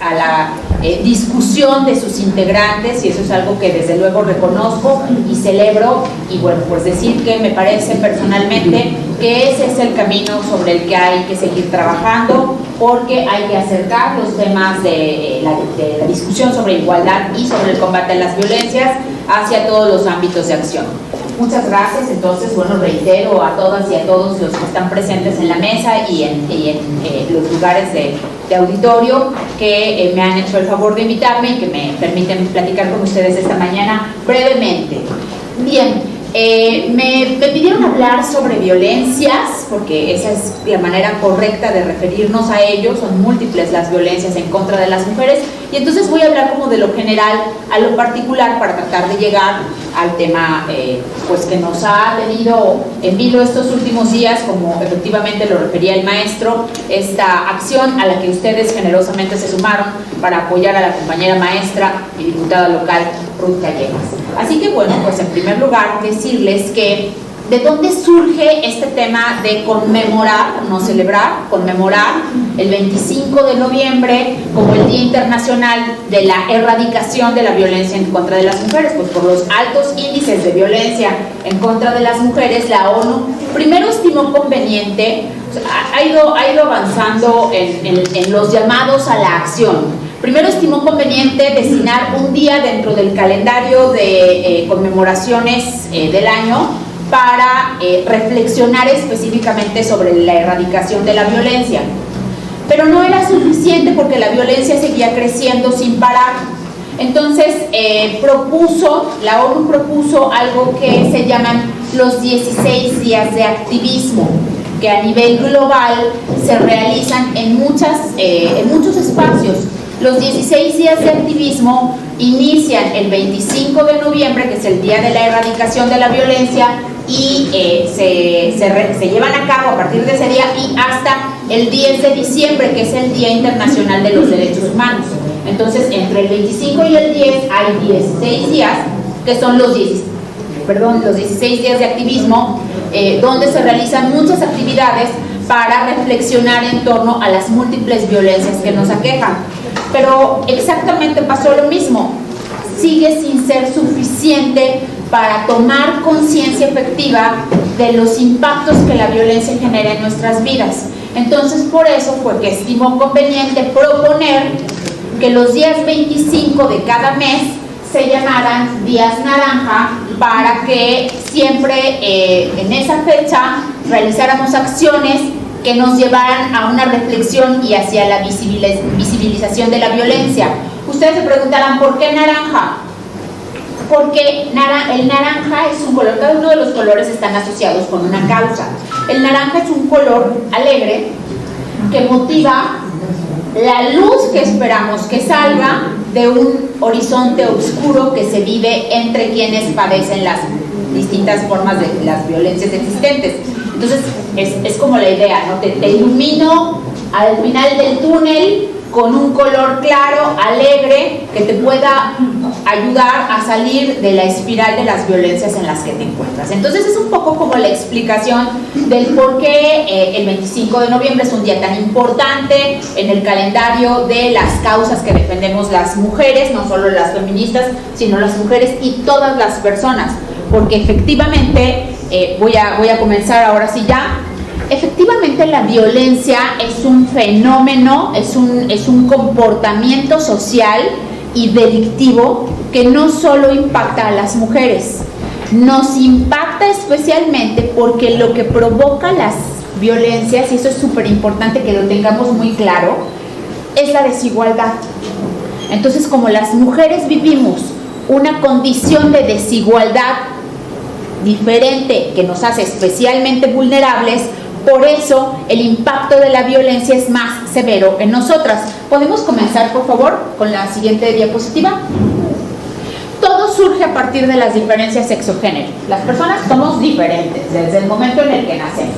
a la discusión de sus integrantes, y eso es algo que desde luego reconozco y celebro, y bueno, pues decir que me parece personalmente que ese es el camino sobre el que hay que seguir trabajando, porque hay que acercar los temas de la discusión sobre igualdad y sobre el combate a las violencias hacia todos los ámbitos de acción. Muchas gracias. Entonces, bueno, reitero a todas y a todos los que están presentes en la mesa y en los lugares de auditorio que me han hecho el favor de invitarme y que me permiten platicar con ustedes esta mañana brevemente. Bien, me pidieron hablar sobre violencias, porque esa es la manera correcta de referirnos a ello. Son múltiples las violencias en contra de las mujeres, y entonces voy a hablar como de lo general a lo particular para tratar de llegar al tema pues que nos ha tenido en vilo estos últimos días, como efectivamente lo refería el maestro, esta acción a la que ustedes generosamente se sumaron para apoyar a la compañera maestra y diputada local Ruth Gallegos. Así que bueno, pues en primer lugar decirles que ¿de dónde surge este tema de conmemorar, no celebrar, conmemorar el 25 de noviembre como el Día Internacional de la Erradicación de la Violencia en contra de las mujeres? Pues por los altos índices de violencia en contra de las mujeres, la ONU primero estimó conveniente, ha ido avanzando en los llamados a la acción. Primero estimó conveniente designar un día dentro del calendario de conmemoraciones del año para reflexionar específicamente sobre la erradicación de la violencia. Pero no era suficiente porque la violencia seguía creciendo sin parar. Entonces la ONU propuso algo que se llaman los 16 días de activismo, que a nivel global se realizan en muchos espacios. Los 16 días de activismo inician el 25 de noviembre, que es el Día de la Erradicación de la Violencia, y se llevan a cabo a partir de ese día y hasta el 10 de diciembre, que es el Día Internacional de los Derechos Humanos. Entonces, entre el 25 y el 10 hay 16 días, que son los 16 días de activismo, donde se realizan muchas actividades para reflexionar en torno a las múltiples violencias que nos aquejan. Pero exactamente pasó lo mismo. Sigue sin ser suficiente para tomar conciencia efectiva de los impactos que la violencia genera en nuestras vidas. Entonces, por eso fue que estimó conveniente proponer que los días 25 de cada mes se llamaran días naranja, para que siempre en esa fecha realizáramos acciones que nos llevaran a una reflexión y hacia la visibilización de la violencia. Ustedes se preguntarán, ¿por qué naranja? Porque el naranja es un color, cada uno de los colores están asociados con una causa. El naranja es un color alegre que motiva la luz que esperamos que salga de un horizonte oscuro que se vive entre quienes padecen las distintas formas de las violencias existentes. Entonces, es como la idea, ¿no? Te ilumino al final del túnel con un color claro, alegre, que te pueda ayudar a salir de la espiral de las violencias en las que te encuentras. Entonces, es un poco como la explicación del por qué el 25 de noviembre es un día tan importante en el calendario de las causas que defendemos las mujeres, no solo las feministas, sino las mujeres y todas las personas. Porque efectivamente, voy a comenzar ahora sí ya. Efectivamente, la violencia es un fenómeno, es un comportamiento social y delictivo que no solo impacta a las mujeres, nos impacta especialmente porque lo que provoca las violencias, y eso es súper importante que lo tengamos muy claro, es la desigualdad. Entonces, como las mujeres vivimos una condición de desigualdad diferente que nos hace especialmente vulnerables, por eso el impacto de la violencia es más severo en nosotras. ¿Podemos comenzar, por favor, con la siguiente diapositiva? Todo surge a partir de las diferencias sexogénero. Las personas somos diferentes desde el momento en el que nacemos.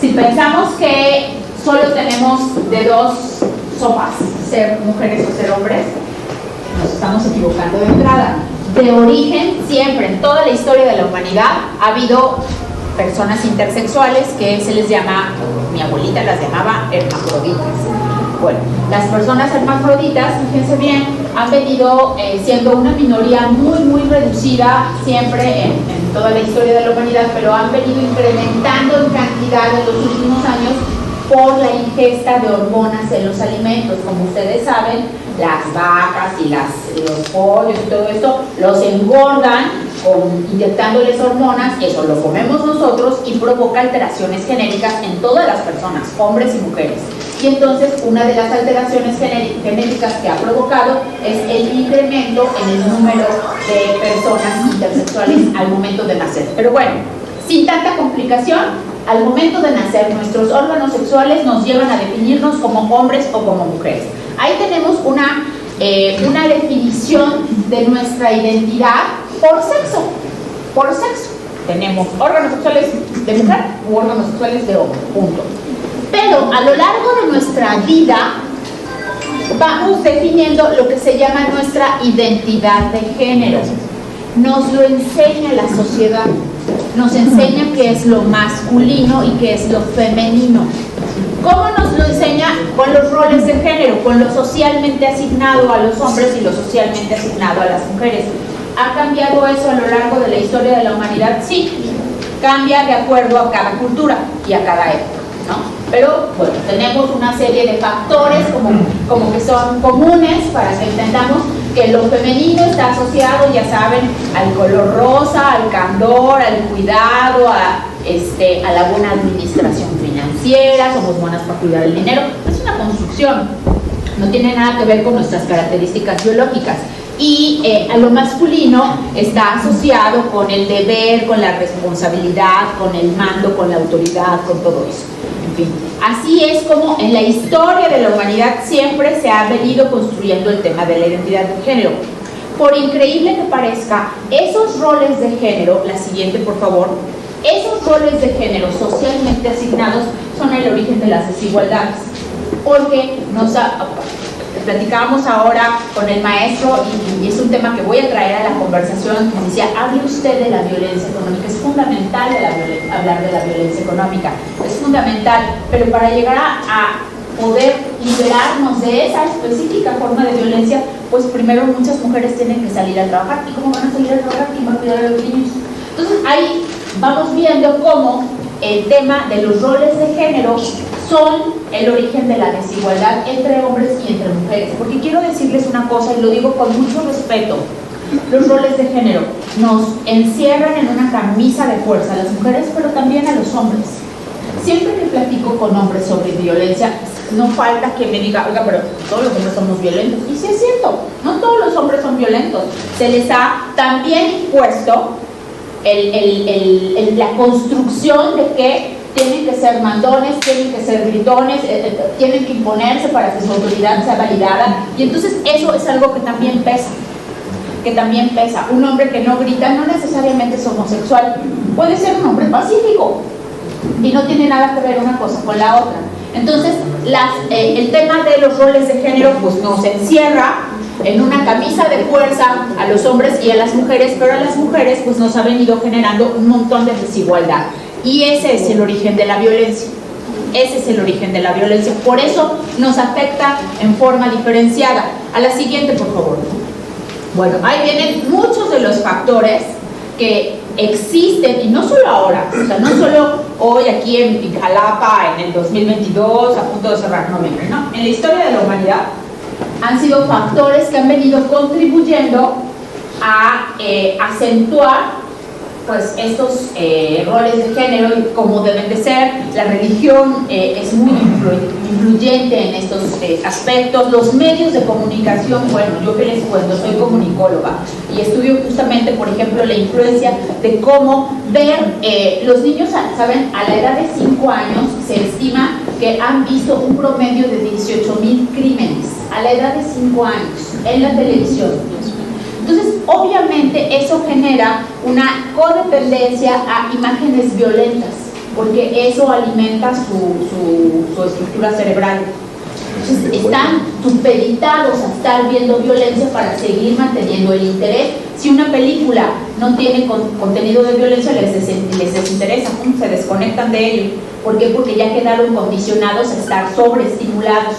Si pensamos que solo tenemos de dos sopas, ser mujeres o ser hombres, nos estamos equivocando de entrada. De origen, siempre, en toda la historia de la humanidad, ha habido personas intersexuales que se les llama, mi abuelita las llamaba hermafroditas. Bueno, las personas hermafroditas, fíjense bien, han venido siendo una minoría muy reducida siempre en toda la historia de la humanidad, pero han venido incrementando en cantidad en los últimos años por la ingesta de hormonas en los alimentos. Como ustedes saben, las vacas y los pollos y todo esto los engordan inyectándoles hormonas, eso lo comemos nosotros y provoca alteraciones genéticas en todas las personas, hombres y mujeres. Y entonces una de las alteraciones genéticas que ha provocado es el incremento en el número de personas intersexuales al momento de nacer. Pero bueno, sin tanta complicación, al momento de nacer nuestros órganos sexuales nos llevan a definirnos como hombres o como mujeres. Ahí tenemos una definición de nuestra identidad por sexo. Por sexo. Tenemos órganos sexuales de mujer u órganos sexuales de hombre. Punto. Pero a lo largo de nuestra vida vamos definiendo lo que se llama nuestra identidad de género. Nos lo enseña la sociedad. Nos enseña qué es lo masculino y qué es lo femenino. ¿Cómo nos lo enseña? Con los roles de género, con lo socialmente asignado a los hombres y lo socialmente asignado a las mujeres. ¿Ha cambiado eso a lo largo de la historia de la humanidad? Sí, cambia de acuerdo a cada cultura y a cada época, ¿no? Pero, bueno, tenemos una serie de factores como que son comunes para que entendamos que lo femenino está asociado, ya saben, al color rosa, al candor, al cuidado, a la buena administración financiera, somos buenas para cuidar el dinero. Es una construcción, no tiene nada que ver con nuestras características biológicas. Y a lo masculino está asociado con el deber, con la responsabilidad, con el mando, con la autoridad, con todo eso. En fin, así es como en la historia de la humanidad siempre se ha venido construyendo el tema de la identidad de género. Por increíble que parezca, esos roles de género, la siguiente por favor, esos roles de género socialmente asignados son el origen de las desigualdades. Porque platicábamos ahora con el maestro y es un tema que voy a traer a la conversación, que decía, hable usted de la violencia económica. Es fundamental hablar de la violencia económica, es fundamental, pero para llegar a poder liberarnos de esa específica forma de violencia, pues primero muchas mujeres tienen que salir a trabajar. ¿Y cómo van a salir a trabajar? ¿Quién va a cuidar a los niños? Entonces ahí vamos viendo cómo el tema de los roles de género son el origen de la desigualdad entre hombres y entre mujeres. Porque quiero decirles una cosa, y lo digo con mucho respeto, los roles de género nos encierran en una camisa de fuerza a las mujeres, pero también a los hombres. Siempre que platico con hombres sobre violencia, no falta que me diga, oiga, pero todos los hombres somos violentos. Y sí es cierto, no todos los hombres son violentos. Se les ha también impuesto la construcción de que tienen que ser mandones, tienen que ser gritones, tienen que imponerse para que su autoridad sea validada. Y entonces eso es algo que también pesa. Un hombre que no grita no necesariamente es homosexual, puede ser un hombre pacífico y no tiene nada que ver una cosa con la otra. Entonces el tema de los roles de género pues nos encierra en una camisa de fuerza a los hombres y a las mujeres, pero a las mujeres pues nos ha venido generando un montón de desigualdad. Y ese es el origen de la violencia. Por eso nos afecta en forma diferenciada. A la siguiente, por favor. Bueno, ahí vienen muchos de los factores que existen, y no solo ahora, o sea, no solo hoy aquí en Jalapa, en el 2022, a punto de cerrar noviembre, ¿no? En la historia de la humanidad han sido factores que han venido contribuyendo a acentuar pues estos roles de género y cómo deben de ser. La religión es muy influyente en estos aspectos. Los medios de comunicación, bueno, yo que les cuento, soy comunicóloga y estudio justamente, por ejemplo, la influencia de cómo ver los niños, ¿saben? A la edad de 5 años se estima que han visto un promedio de 18,000 crímenes a la edad de 5 años en la televisión. Entonces, obviamente, eso genera una codependencia a imágenes violentas, porque eso alimenta su estructura cerebral. Entonces, están supeditados a estar viendo violencia para seguir manteniendo el interés. Si una película no tiene contenido de violencia, les desinteresa, se desconectan de ello. ¿Por qué? Porque ya quedaron condicionados a estar sobreestimulados.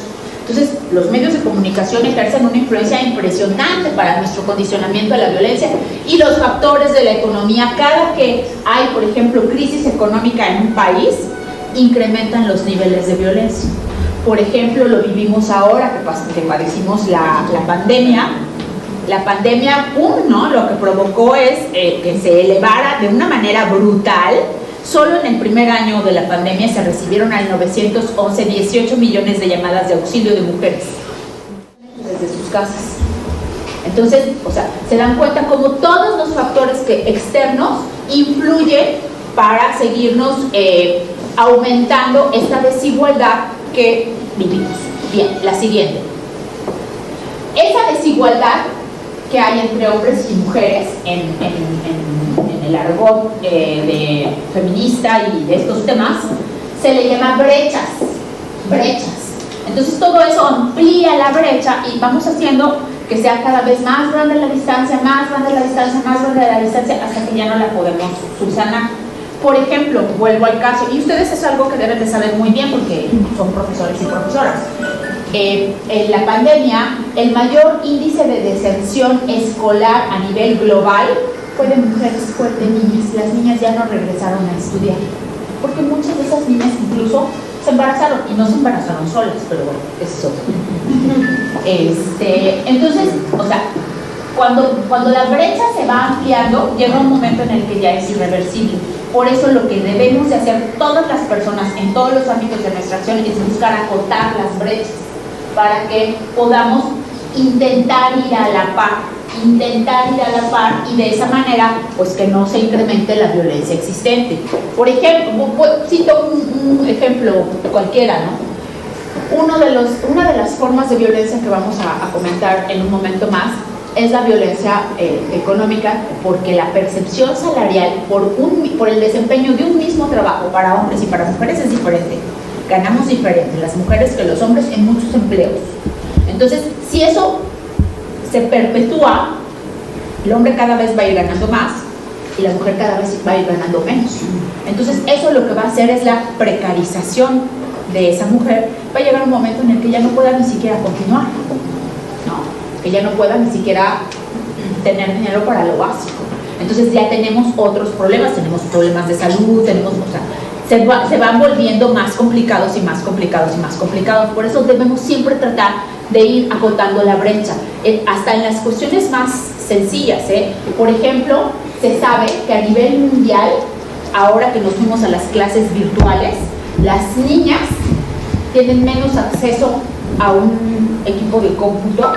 Entonces, los medios de comunicación ejercen una influencia impresionante para nuestro condicionamiento a la violencia, y los factores de la economía, cada que hay, por ejemplo, crisis económica en un país, incrementan los niveles de violencia. Por ejemplo, lo vivimos ahora que padecimos la pandemia. La pandemia, ¿no? Lo que provocó es que se elevara de una manera brutal. Solo en el primer año de la pandemia se recibieron al 911 18 millones de llamadas de auxilio de mujeres desde sus casas. Entonces, o sea, se dan cuenta como todos los factores externos influyen para seguirnos aumentando esta desigualdad que vivimos. Bien, la siguiente. Esa desigualdad que hay entre hombres y mujeres en el argot de feminista y de estos temas, se le llama brechas. Entonces todo eso amplía la brecha y vamos haciendo que sea cada vez más grande la distancia, más grande la distancia, más grande la distancia, hasta que ya no la podemos subsanar. Por ejemplo, vuelvo al caso, y ustedes es algo que deben de saber muy bien porque son profesores y profesoras. En la pandemia, el mayor índice de deserción escolar a nivel global fue de mujeres, fue de niñas. Las niñas ya no regresaron a estudiar, porque muchas de esas niñas incluso se embarazaron, y no se embarazaron solas, pero bueno, eso es otro. Entonces, o sea, cuando la brecha se va ampliando, llega un momento en el que ya es irreversible. Por eso lo que debemos de hacer todas las personas en todos los ámbitos de nuestra acción es buscar acotar las brechas para que podamos intentar ir a la par y de esa manera pues que no se incremente la violencia existente. Por ejemplo, cito un ejemplo cualquiera, ¿no? Una de las formas de violencia que vamos a comentar en un momento más es la violencia económica, porque la percepción salarial por el desempeño de un mismo trabajo para hombres y para mujeres es diferente. Ganamos diferente las mujeres que los hombres en muchos empleos. Entonces, si eso se perpetúa, el hombre cada vez va a ir ganando más y la mujer cada vez va a ir ganando menos. Entonces, eso lo que va a hacer es la precarización de esa mujer. Va a llegar un momento en el que ya no pueda ni siquiera continuar, que ya no pueda ni siquiera tener dinero para lo básico. Entonces ya tenemos otros problemas, tenemos problemas de salud, se van volviendo más complicados y más complicados y más complicados. Por eso debemos siempre tratar de ir acotando la brecha, hasta en las cuestiones más sencillas. Por ejemplo, se sabe que a nivel mundial, ahora que nos fuimos a las clases virtuales, las niñas tienen menos acceso a un equipo de cómputo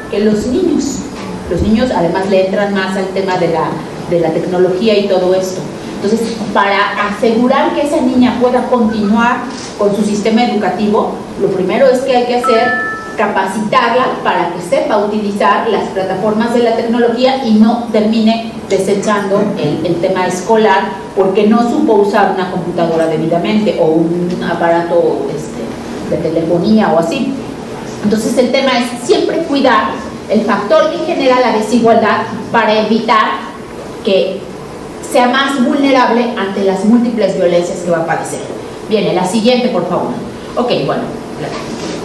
que los niños. Los niños además le entran más al tema de la tecnología y todo esto. Entonces, para asegurar que esa niña pueda continuar con su sistema educativo, lo primero es que hay que capacitarla para que sepa utilizar las plataformas de la tecnología y no termine desechando el tema escolar porque no supo usar una computadora debidamente o un aparato de telefonía o así. Entonces el tema es siempre cuidar el factor que genera la desigualdad para evitar que sea más vulnerable ante las múltiples violencias que va a padecer. Viene la siguiente, por favor. Ok, bueno,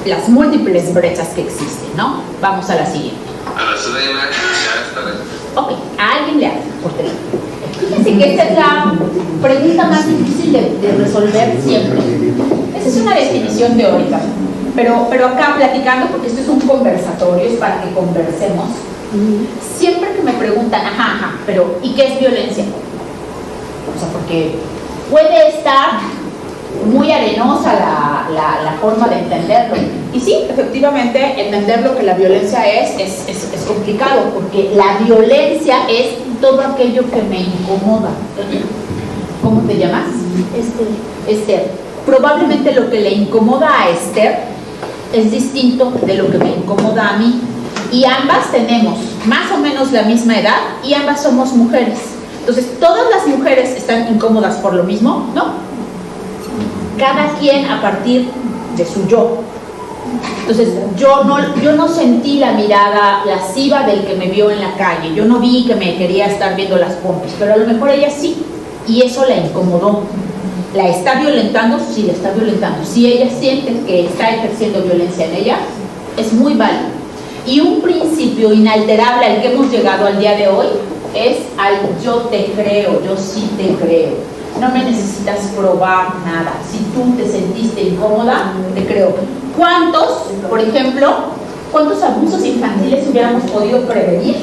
las múltiples brechas que existen, ¿no? Vamos a la siguiente. Ok, a alguien le habla por teléfono. Fíjense que esta es la pregunta más difícil de resolver siempre. Esa es una definición teórica. Pero acá platicando, porque esto es un conversatorio, es para que conversemos. Siempre que me preguntan, pero ¿y qué es violencia? O sea, porque puede estar muy arenosa la forma de entenderlo. Y sí, efectivamente, entender lo que la violencia es complicado, porque la violencia es todo aquello que me incomoda. ¿Cómo te llamas? Esther. Probablemente lo que le incomoda a Esther es distinto de lo que me incomoda a mí, y ambas tenemos más o menos la misma edad y ambas somos mujeres. Entonces, ¿todas las mujeres están incómodas por lo mismo? No. Cada quien a partir de su yo. Entonces, yo no sentí la mirada lasciva del que me vio en la calle, yo no vi que me quería estar viendo las pompis, pero a lo mejor ella sí, y eso la incomodó. ¿La está violentando? Sí, la está violentando. Si ella siente que está ejerciendo violencia en ella, es muy válido. Y un principio inalterable al que hemos llegado al día de hoy es al yo te creo, yo sí te creo. No me necesitas probar nada. Si tú te sentiste incómoda, te creo. ¿Cuántos, por ejemplo, cuántos abusos infantiles hubiéramos podido prevenir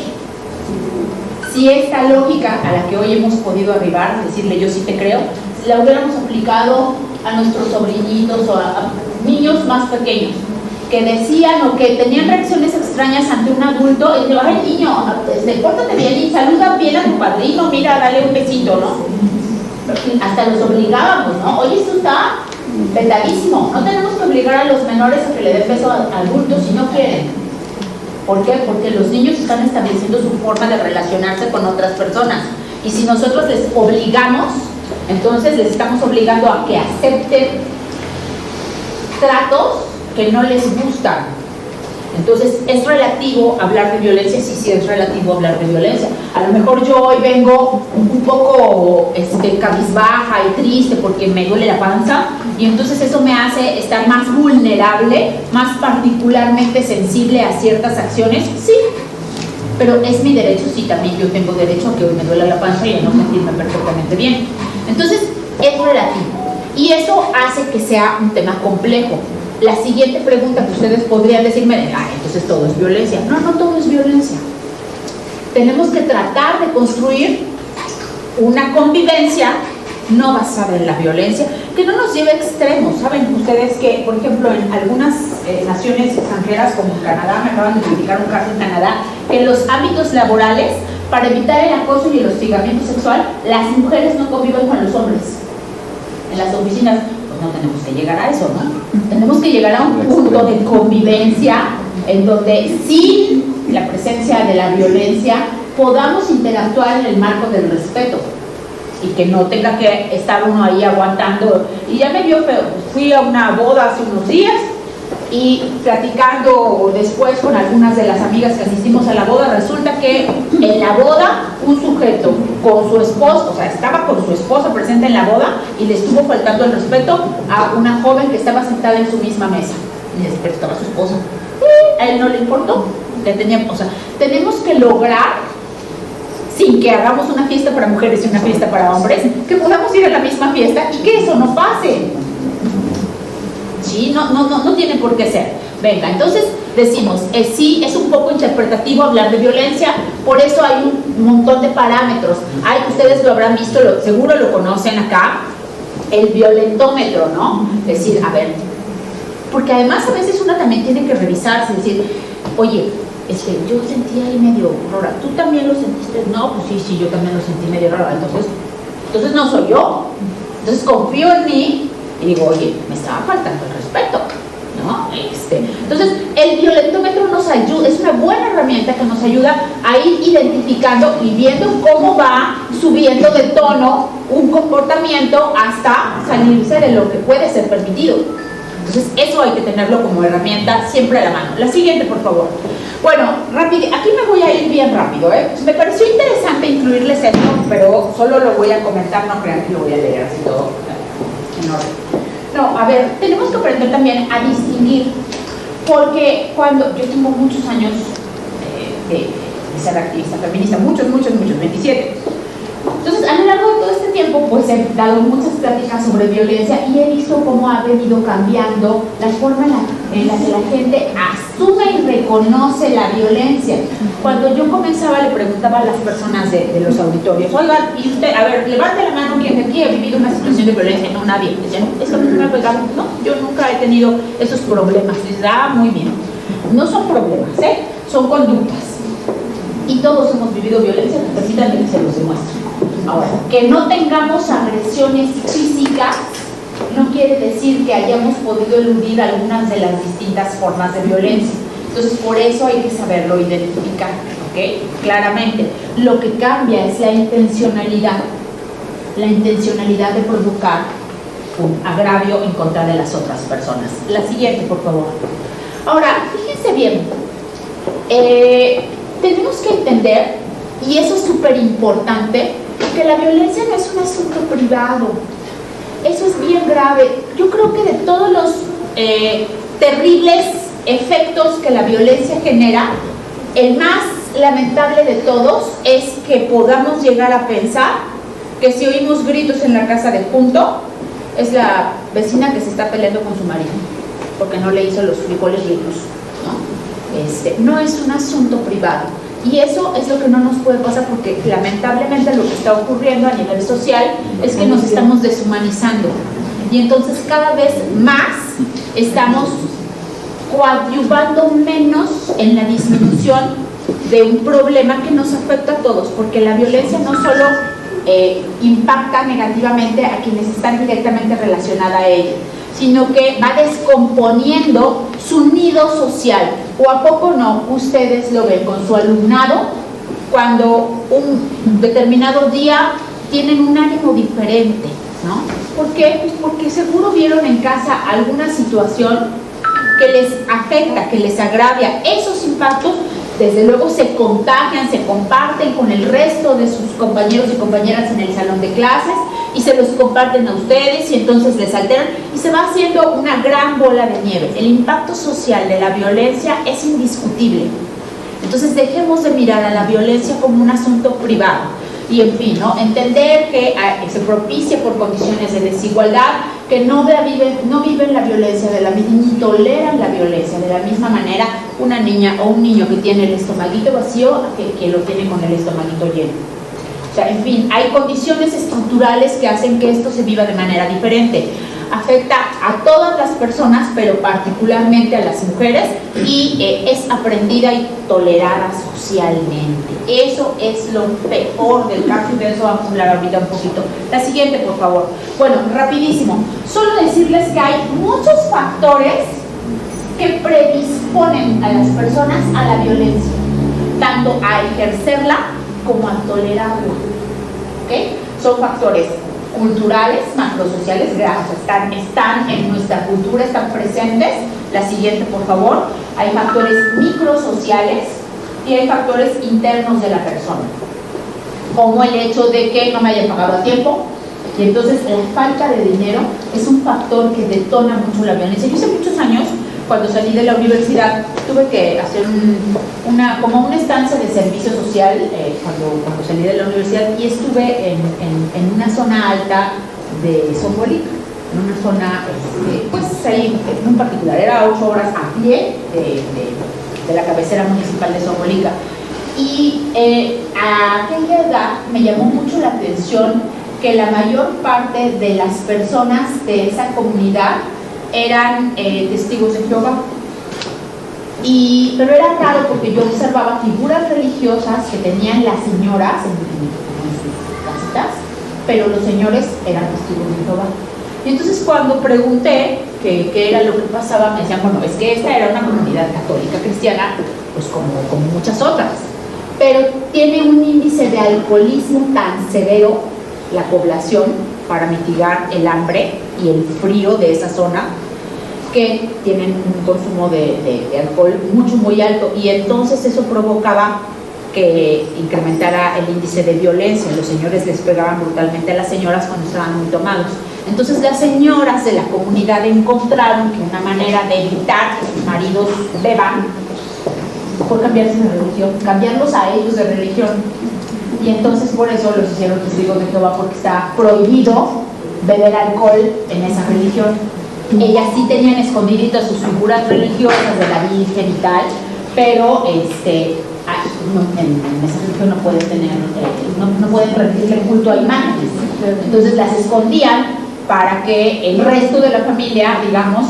si esta lógica a la que hoy hemos podido arribar, decirle yo sí te creo, la hubiéramos aplicado a nuestros sobrinitos o a niños más pequeños que decían o que tenían reacciones extrañas ante un adulto y digo, ay niño, pórtate bien y saluda bien a tu padrino, mira, dale un besito, ¿no? Hasta los obligábamos, ¿no? Oye, esto está vetadísimo, no tenemos que obligar a los menores a que le den beso a adultos si no quieren. ¿Por qué? Porque los niños están estableciendo su forma de relacionarse con otras personas y si nosotros les obligamos, entonces les estamos obligando a que acepten tratos que no les gustan. Entonces, ¿es relativo hablar de violencia? Sí, es relativo hablar de violencia. A lo mejor yo hoy vengo un poco cabizbaja y triste porque me duele la panza y entonces eso me hace estar más vulnerable, más particularmente sensible a ciertas acciones. Sí, pero es mi derecho, sí, también yo tengo derecho a que hoy me duela la panza y a no sentirme perfectamente bien. Entonces, es relativo. Y eso hace que sea un tema complejo. La siguiente pregunta que ustedes podrían decirme, entonces todo es violencia. No, no todo es violencia. Tenemos que tratar de construir una convivencia no basada en la violencia, que no nos lleve a extremos. Saben ustedes que, por ejemplo, en algunas naciones extranjeras como Canadá, me acaban de publicar un caso en Canadá, que en los ámbitos laborales, para evitar el acoso y el hostigamiento sexual, las mujeres no conviven con los hombres. En las oficinas, pues no tenemos que llegar a eso, ¿no? Tenemos que llegar a un punto de convivencia en donde sin la presencia de la violencia podamos interactuar en el marco del respeto y que no tenga que estar uno ahí aguantando. Y ya me vio feo, fui a una boda hace unos días y platicando después con algunas de las amigas que asistimos a la boda, resulta que en la boda un sujeto con su esposo, o sea, estaba con su esposa presente en la boda y le estuvo faltando el respeto a una joven que estaba sentada en su misma mesa. Y después estaba su esposa. Y a él no le importó. O sea, tenemos que lograr, sin que hagamos una fiesta para mujeres y una fiesta para hombres, que podamos ir a la misma fiesta y que eso no pase. Sí, no tiene por qué ser. Venga, entonces decimos, sí, es un poco interpretativo hablar de violencia, por eso hay un montón de parámetros. Ustedes lo habrán visto, seguro lo conocen acá, el violentómetro, ¿no? Es decir, a ver, porque además a veces uno también tiene que revisarse, decir, oye, yo sentí ahí medio rara, ¿tú también lo sentiste? No, pues sí, yo también lo sentí medio rara, entonces no soy yo, entonces confío en mí y digo, oye, me estaba faltando el respeto, ¿no? Entonces, el violentómetro nos ayuda, es una buena herramienta que nos ayuda a ir identificando y viendo cómo va subiendo de tono un comportamiento hasta salirse de lo que puede ser permitido. Entonces, eso hay que tenerlo como herramienta siempre a la mano. La siguiente, por favor. Bueno, rápido, aquí me voy a ir bien rápido, ¿eh? Me pareció interesante incluirles esto, pero solo lo voy a comentar, no crean que lo voy a leer así todo en orden. No, a ver, tenemos que aprender también a distinguir, porque cuando yo tengo muchos años de ser activista feminista, muchos, 27. Entonces, a lo largo de todo este tiempo, pues he dado muchas pláticas sobre violencia y he visto cómo ha venido cambiando la forma en la que la gente asume y reconoce la violencia. Cuando yo comenzaba, le preguntaba a las personas de los auditorios, oigan, y usted, a ver, levante la mano quien de aquí ha vivido una situación de violencia. No, nadie. Decían, es que a mí me ha pegado. No, yo nunca he tenido esos problemas. Dice, muy bien. No son problemas, son conductas. Y todos hemos vivido violencia, permítanme que se los demuestre. Ahora, que no tengamos agresiones físicas no quiere decir que hayamos podido eludir algunas de las distintas formas de violencia. Entonces, por eso hay que saberlo identificar, ¿ok? Claramente, lo que cambia es la intencionalidad de provocar un agravio en contra de las otras personas. La siguiente, por favor. Ahora, fíjense bien, tenemos que entender, y eso es súper importante, que la violencia no es un asunto privado. eso es bien grave. Yo creo que de todos los terribles efectos que la violencia genera, el más lamentable de todos es que podamos llegar a pensar que si oímos gritos en la casa de junto, es la vecina que se está peleando con su marido porque no le hizo los frijoles ricos, ¿no? No es un asunto privado, y eso es lo que no nos puede pasar, porque lamentablemente lo que está ocurriendo a nivel social es que nos estamos deshumanizando, y entonces cada vez más estamos coadyuvando menos en la disminución de un problema que nos afecta a todos, porque la violencia no solo impacta negativamente a quienes están directamente relacionadas a ella, sino que va descomponiendo su nido social. ¿O a poco no? Ustedes lo ven con su alumnado, cuando un determinado día tienen un ánimo diferente, ¿no? ¿Por qué? Pues porque seguro vieron en casa alguna situación que les afecta, que les agravia. Esos impactos desde luego se contagian, se comparten con el resto de sus compañeros y compañeras en el salón de clases, y se los comparten a ustedes, y entonces les alteran, y se va haciendo una gran bola de nieve. El impacto social de la violencia es indiscutible. Entonces dejemos de mirar a la violencia como un asunto privado, y en fin, ¿no? Entender que se propicia por condiciones de desigualdad, que no viven la violencia de la misma, ni toleran la violencia de la misma manera una niña o un niño que tiene el estomaguito vacío que lo tiene con el estomaguito lleno. O sea, en fin, hay condiciones estructurales que hacen que esto se viva de manera diferente. Afecta a todas las personas, pero particularmente a las mujeres, y es aprendida y tolerada socialmente. Eso es lo peor del caso, y de eso vamos a hablar ahorita un poquito. La siguiente, por favor. Bueno, rapidísimo. Solo decirles que hay muchos factores que predisponen a las personas a la violencia, tanto a ejercerla como a tolerarla. ¿Okay? Son factores culturales, macrosociales, están en nuestra cultura, están presentes. La siguiente, por favor. Hay factores microsociales y hay factores internos de la persona, como el hecho de que no me hayan pagado a tiempo, y entonces la falta de dinero es un factor que detona mucho la violencia. Yo hace muchos años, cuando salí de la universidad, tuve que hacer como una estancia de servicio social cuando salí de la universidad, y estuve en una zona alta de Zongolica, en una zona, pues ahí en particular, era 8 horas a pie de la cabecera municipal de Zongolica. Y a aquella edad me llamó mucho la atención que la mayor parte de las personas de esa comunidad eran testigos de Jehová. Pero era raro, porque yo observaba figuras religiosas que tenían las señoras en sus casitas, pero los señores eran testigos de Jehová. Y entonces cuando pregunté qué era lo que pasaba, me decían, bueno, es que esta era una comunidad católica cristiana, pues como muchas otras, pero tiene un índice de alcoholismo tan severo la población, para mitigar el hambre y el frío de esa zona, que tienen un consumo de alcohol muy alto, y entonces eso provocaba que incrementara el índice de violencia. Los señores les pegaban brutalmente a las señoras cuando estaban muy tomados. Entonces las señoras de la comunidad encontraron que una manera de evitar que sus maridos beban fue cambiarse de religión, cambiarlos a ellos de religión, y entonces por eso los hicieron testigos de Jehová, porque está prohibido beber alcohol en esa religión. Ellas sí tenían escondiditas sus figuras religiosas de la Virgen y tal, pero en esa religión no pueden tener, no pueden rendirle culto a imágenes. Entonces las escondían para que el resto de la familia, digamos,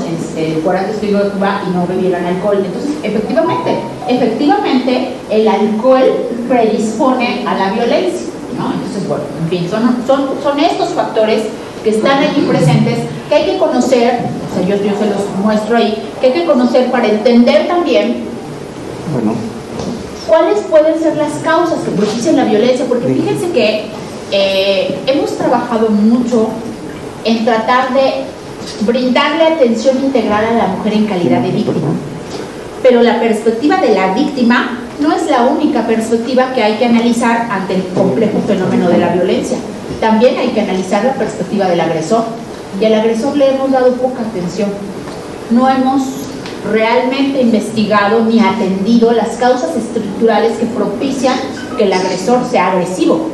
fuera testigo de Jehová y no bebieran alcohol. Entonces, efectivamente, el alcohol predispone a la violencia, ¿no? Entonces, bueno, en fin, son estos factores que están allí presentes, que hay que conocer. O sea, yo se los muestro ahí, que hay que conocer para entender también, bueno, cuáles pueden ser las causas que propician la violencia, porque fíjense que hemos trabajado mucho en tratar de brindarle atención integral a la mujer en calidad de víctima, pero la perspectiva de la víctima no es la única perspectiva que hay que analizar ante el complejo fenómeno de la violencia. También hay que analizar la perspectiva del agresor, y al agresor le hemos dado poca atención. No hemos realmente investigado ni atendido las causas estructurales que propician que el agresor sea agresivo.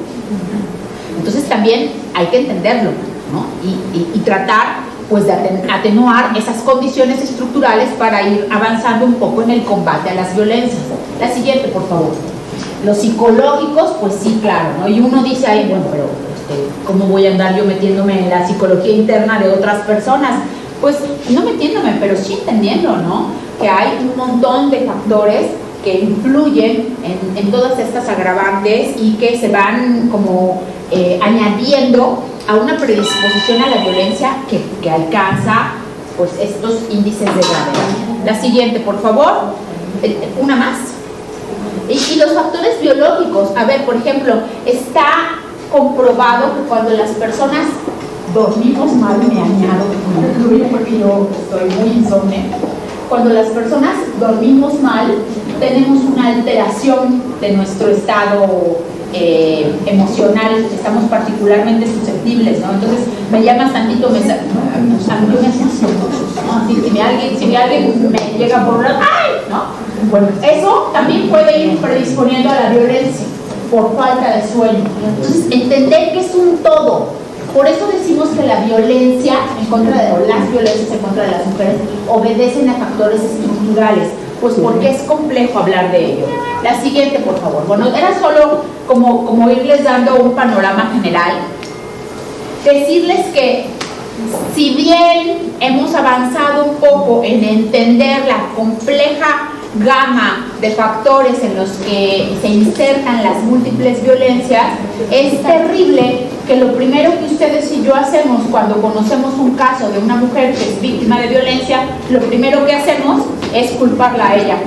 Entonces también hay que entenderlo, ¿no? y tratar pues de atenuar esas condiciones estructurales para ir avanzando un poco en el combate a las violencias. La siguiente, por favor. Los psicológicos, pues sí, claro, ¿no? Y uno dice, ay, bueno, pero ¿cómo voy a andar yo metiéndome en la psicología interna de otras personas? Pues no metiéndome, pero sí entendiendo, ¿no? Que hay un montón de factores que influyen en todas estas agravantes y que se van como añadiendo a una predisposición a la violencia que alcanza pues estos índices de gravedad. La siguiente, por favor. Una más. Y los factores biológicos. A ver, por ejemplo, está comprobado que cuando las personas dormimos mal, me añado, porque yo estoy muy insomne, cuando las personas dormimos mal, tenemos una alteración de nuestro estado emocional, estamos particularmente susceptibles, ¿no? Entonces me llamas tantito, yo me asusto, ¿no? Si alguien me llega por una, ¡ay! ¿no? Bueno, eso también puede ir predisponiendo a la violencia por falta de sueño. Entonces entender que es un todo. Por eso decimos que la violencia en contra de, o las violencias en contra de las mujeres obedecen a factores estructurales, pues porque es complejo hablar de ello. La siguiente, por favor. Bueno, era solo como irles dando un panorama general. Decirles que si bien hemos avanzado un poco en entender la compleja gama de factores en los que se insertan las múltiples violencias, es terrible que lo primero que ustedes y yo hacemos cuando conocemos un caso de una mujer que es víctima de violencia, lo primero que hacemos es culparla a ella,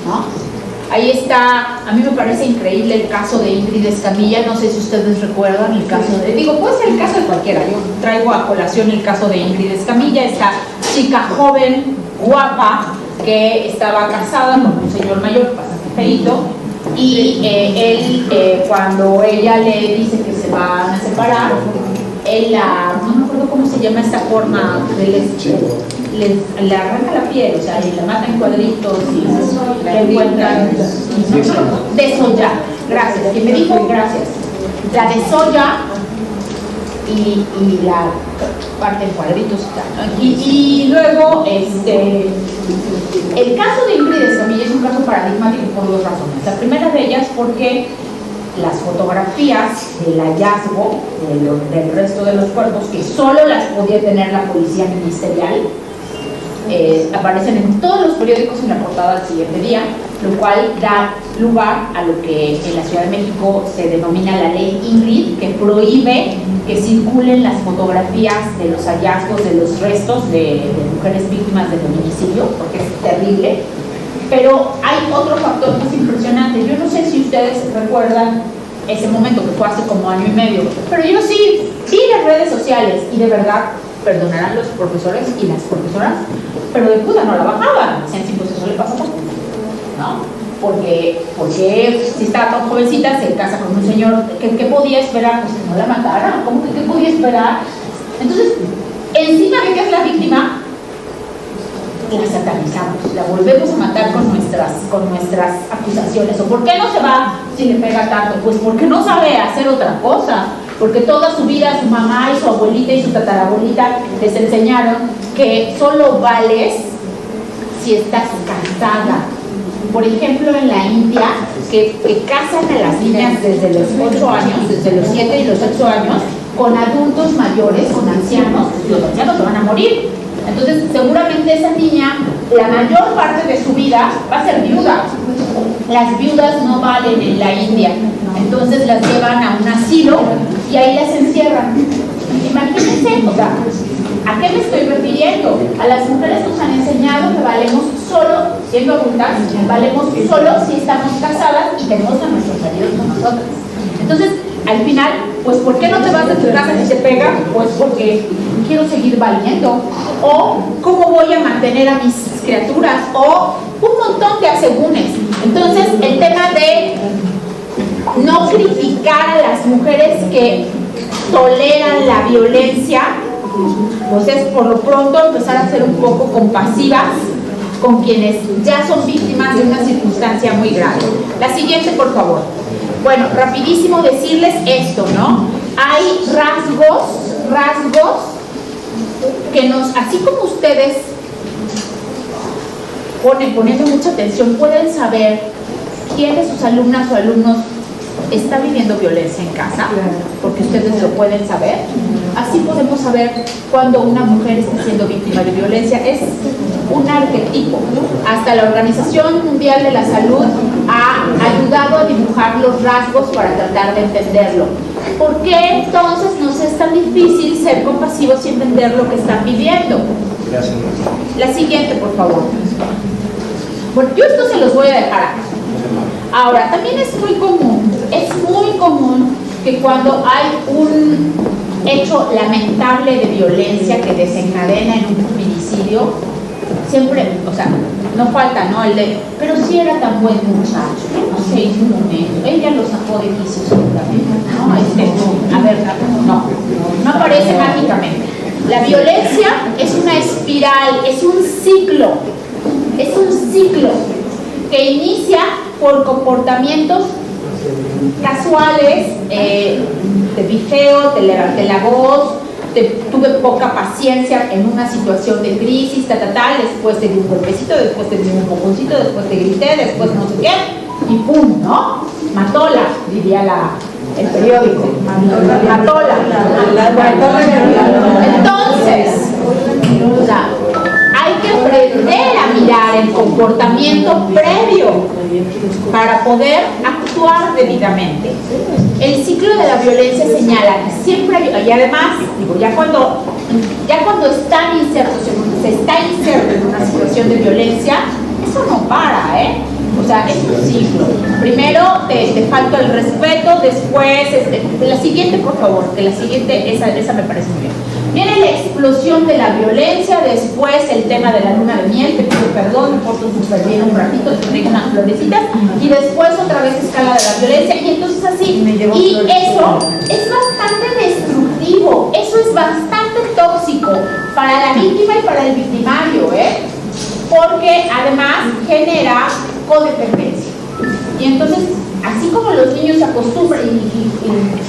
¿no? Ahí está, a mí me parece increíble el caso de Ingrid Escamilla, no sé si ustedes recuerdan el caso de, puede ser el caso de cualquiera, yo traigo a colación el caso de Ingrid Escamilla, esta chica joven, guapa, que estaba casada con un señor mayor, bastante feíto, y él, cuando ella le dice que se van a separar, él no me acuerdo cómo se llama esta forma, le arranca la piel, o sea, y la mata en cuadritos y la encuentran desollar. Gracias, quien me dijo gracias. La desolla y la parte en cuadritos y luego el caso de Ingrid Escamilla es un caso paradigmático por dos razones. La primera de ellas porque las fotografías del hallazgo del resto de los cuerpos, que solo las podía tener la policía ministerial, aparecen en todos los periódicos en la portada del siguiente día, lo cual da lugar a lo que en la Ciudad de México se denomina la ley Ingrid, que prohíbe que circulen las fotografías de los hallazgos de los restos de mujeres víctimas de feminicidio, porque es terrible. Pero hay otro factor más impresionante. Yo no sé si ustedes recuerdan ese momento, que fue hace como año y medio, pero yo sí vi las redes sociales y de verdad, perdonarán los profesores y las profesoras, pero de puta no la bajaban. Decían, sí, pues eso le pasa poco, ¿no? Porque si estaba tan jovencita, se casa con un señor, ¿qué podía esperar? Pues que no la matara. ¿Cómo que qué podía esperar? Entonces, encima de que es la víctima, la satanizamos, la volvemos a matar con nuestras acusaciones. ¿O por qué no se va si le pega tanto? Pues porque no sabe hacer otra cosa, porque toda su vida su mamá y su abuelita y su tatarabuelita les enseñaron que solo vales si estás casada. Por ejemplo, en la India, que casan a las niñas desde los 8 años, desde los 7 y los 8 años, con adultos mayores, con ancianos. Los ancianos se van a morir. Entonces, seguramente esa niña, la mayor parte de su vida va a ser viuda. Las viudas no valen en la India. Entonces las llevan a un asilo y ahí las encierran. Imagínense, o sea, ¿a qué me estoy refiriendo? A las mujeres nos han enseñado que valemos solo, siendo adultas, valemos solo si estamos casadas y tenemos a nuestros maridos con nosotros. Entonces, al final, pues ¿por qué no te vas de tu casa si te pega? Pues porque quiero seguir valiendo. O ¿cómo voy a mantener a mis criaturas? O un montón de asegúnes. Entonces, el tema de no criticar a las mujeres que toleran la violencia Entonces, por lo pronto, empezar a ser un poco compasivas con quienes ya son víctimas de una circunstancia muy grave. La siguiente, por favor. Bueno, rapidísimo decirles esto, ¿no? Hay rasgos que así como ustedes poniendo mucha atención, pueden saber quién de sus alumnas o alumnos está viviendo violencia en casa, porque ustedes lo pueden saber. Así podemos saber cuando una mujer está siendo víctima de violencia. Es un arquetipo. Hasta la Organización Mundial de la Salud ha ayudado a dibujar los rasgos para tratar de entenderlo. ¿Por qué entonces nos es tan difícil ser compasivos y entender lo que están viviendo? La siguiente, por favor. Bueno, yo esto se los voy a dejar acá. Ahora, también es muy común que cuando hay un hecho lamentable de violencia que desencadena en un feminicidio, siempre, o sea, no falta, ¿no? Pero sí era tan buen muchacho, no sé, en un momento, ella lo sacó de quicio seguramente, ¿no? A ver, no aparece mágicamente. La violencia es una espiral, es un ciclo que inicia por comportamientos casuales, te bifeo, te levanté la voz, tuve poca paciencia en una situación de crisis, después te di un golpecito, después te di un empujoncito, después te grité, después no sé qué, y pum, ¿no? Matóla, diría el periódico. Matóla. Entonces, o sea, hay que aprender a mirar el comportamiento previo para poder actuar debidamente. El ciclo de la violencia señala que siempre hay, y además, digo, ya cuando están insertos, se está inserto en una situación de violencia, eso no para, O sea, es un ciclo. Primero te falta el respeto, después, la siguiente, por favor, que la siguiente, esa me parece muy bien. Viene la explosión de la violencia, después el tema de la luna de miel, te pido perdón, me porto súper bien un ratito, te traigo unas florecitas, y después otra vez escala de la violencia, y entonces así. Y eso es bastante destructivo, eso es bastante tóxico para la víctima y para el victimario, porque además genera codependencia. Y entonces, así como los niños se acostumbran y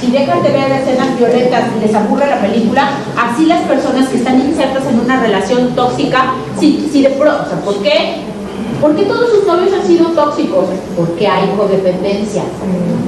si dejan de ver escenas violentas y les aburre la película, así las personas que están insertas en una relación tóxica, si de pronto, o sea, ¿por qué? ¿Por qué todos sus novios han sido tóxicos? Porque hay codependencia.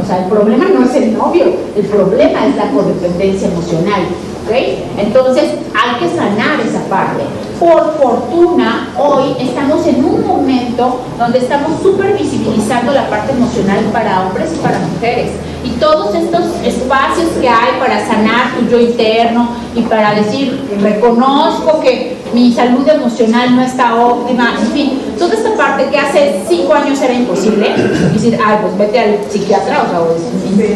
O sea, el problema no es el novio, el problema es la codependencia emocional. ¿Okay? Entonces hay que sanar esa parte. Por fortuna, hoy estamos en un momento donde estamos súper visibilizando la parte emocional para hombres y para mujeres. Y todos estos espacios que hay para sanar tu yo interno y para decir, reconozco que mi salud emocional no está óptima, en fin, toda esta parte que hace 5 años era imposible, decir, pues vete al psiquiatra, o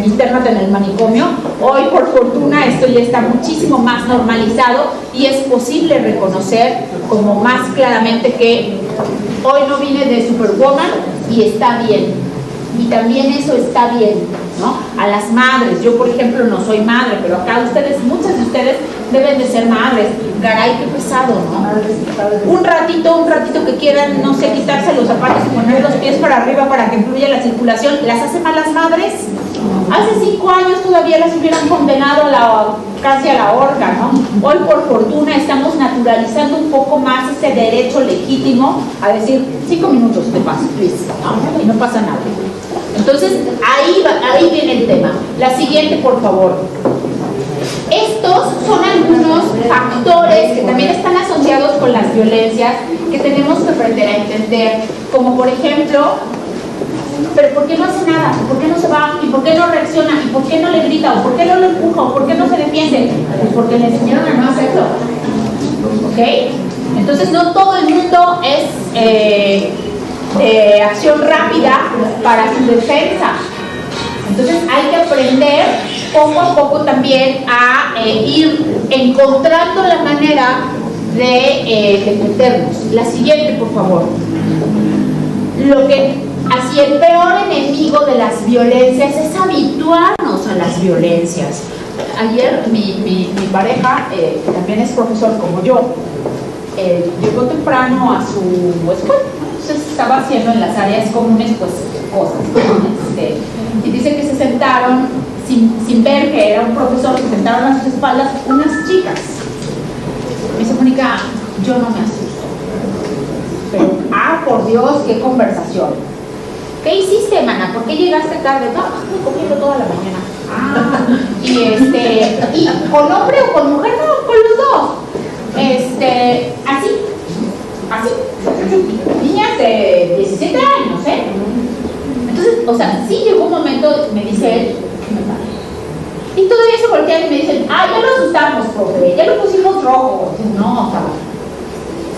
intérnate en el manicomio. Hoy, por fortuna, esto ya está muchísimo más normalizado y es posible reconocer como más claramente que hoy no vine de Superwoman y está bien. Y también eso está bien, ¿no? A las madres, yo por ejemplo no soy madre, pero acá muchas de ustedes deben de ser madres. Caray, qué pesado, ¿no? Un ratito que quieran, no sé, quitarse los zapatos y poner los pies para arriba para que fluya la circulación, ¿las hace mal las madres? Hace 5 años todavía las hubieran condenado casi a la horca, ¿no? Hoy por fortuna estamos naturalizando un poco más ese derecho legítimo a decir 5 minutos de paz, please, ¿no? Y no pasa nada. Entonces, ahí viene el tema. La siguiente, por favor. Estos son algunos factores que también están asociados con las violencias que tenemos que aprender a entender, como por ejemplo, pero ¿por qué no hace nada? ¿Por qué no se va? ¿Y por qué no reacciona? ¿Y por qué no le grita? ¿O por qué no lo empuja? ¿O por qué no se defiende? Pues porque le enseñaron a no hacerlo. ¿Ok? Entonces no todo el mundo es de acción rápida para su defensa. Entonces hay que aprender poco a poco también a ir encontrando la manera de meternos. La siguiente, por favor. Así el peor enemigo de las violencias es habituarnos a las violencias. Ayer mi pareja, que también es profesor como yo, llegó temprano a su escuela, entonces estaba haciendo en las áreas comunes pues cosas, ¿no? Y dice que se sentaron sin ver que era un profesor, se sentaron a sus espaldas unas chicas. Me dice, Mónica, yo no me asusto, pero por Dios, qué conversación. ¿Qué hiciste, mana? ¿Por qué llegaste tarde? No, estuve comiendo toda la mañana. Y con hombre o con mujer, no, con los dos. Así. Niñas de 17 años, ¿eh? Entonces, o sea, sí llegó un momento, me dice él, que me pare. Y todavía se voltean y me dicen, ya lo asustamos, profe, ya lo pusimos rojo. No, o sea,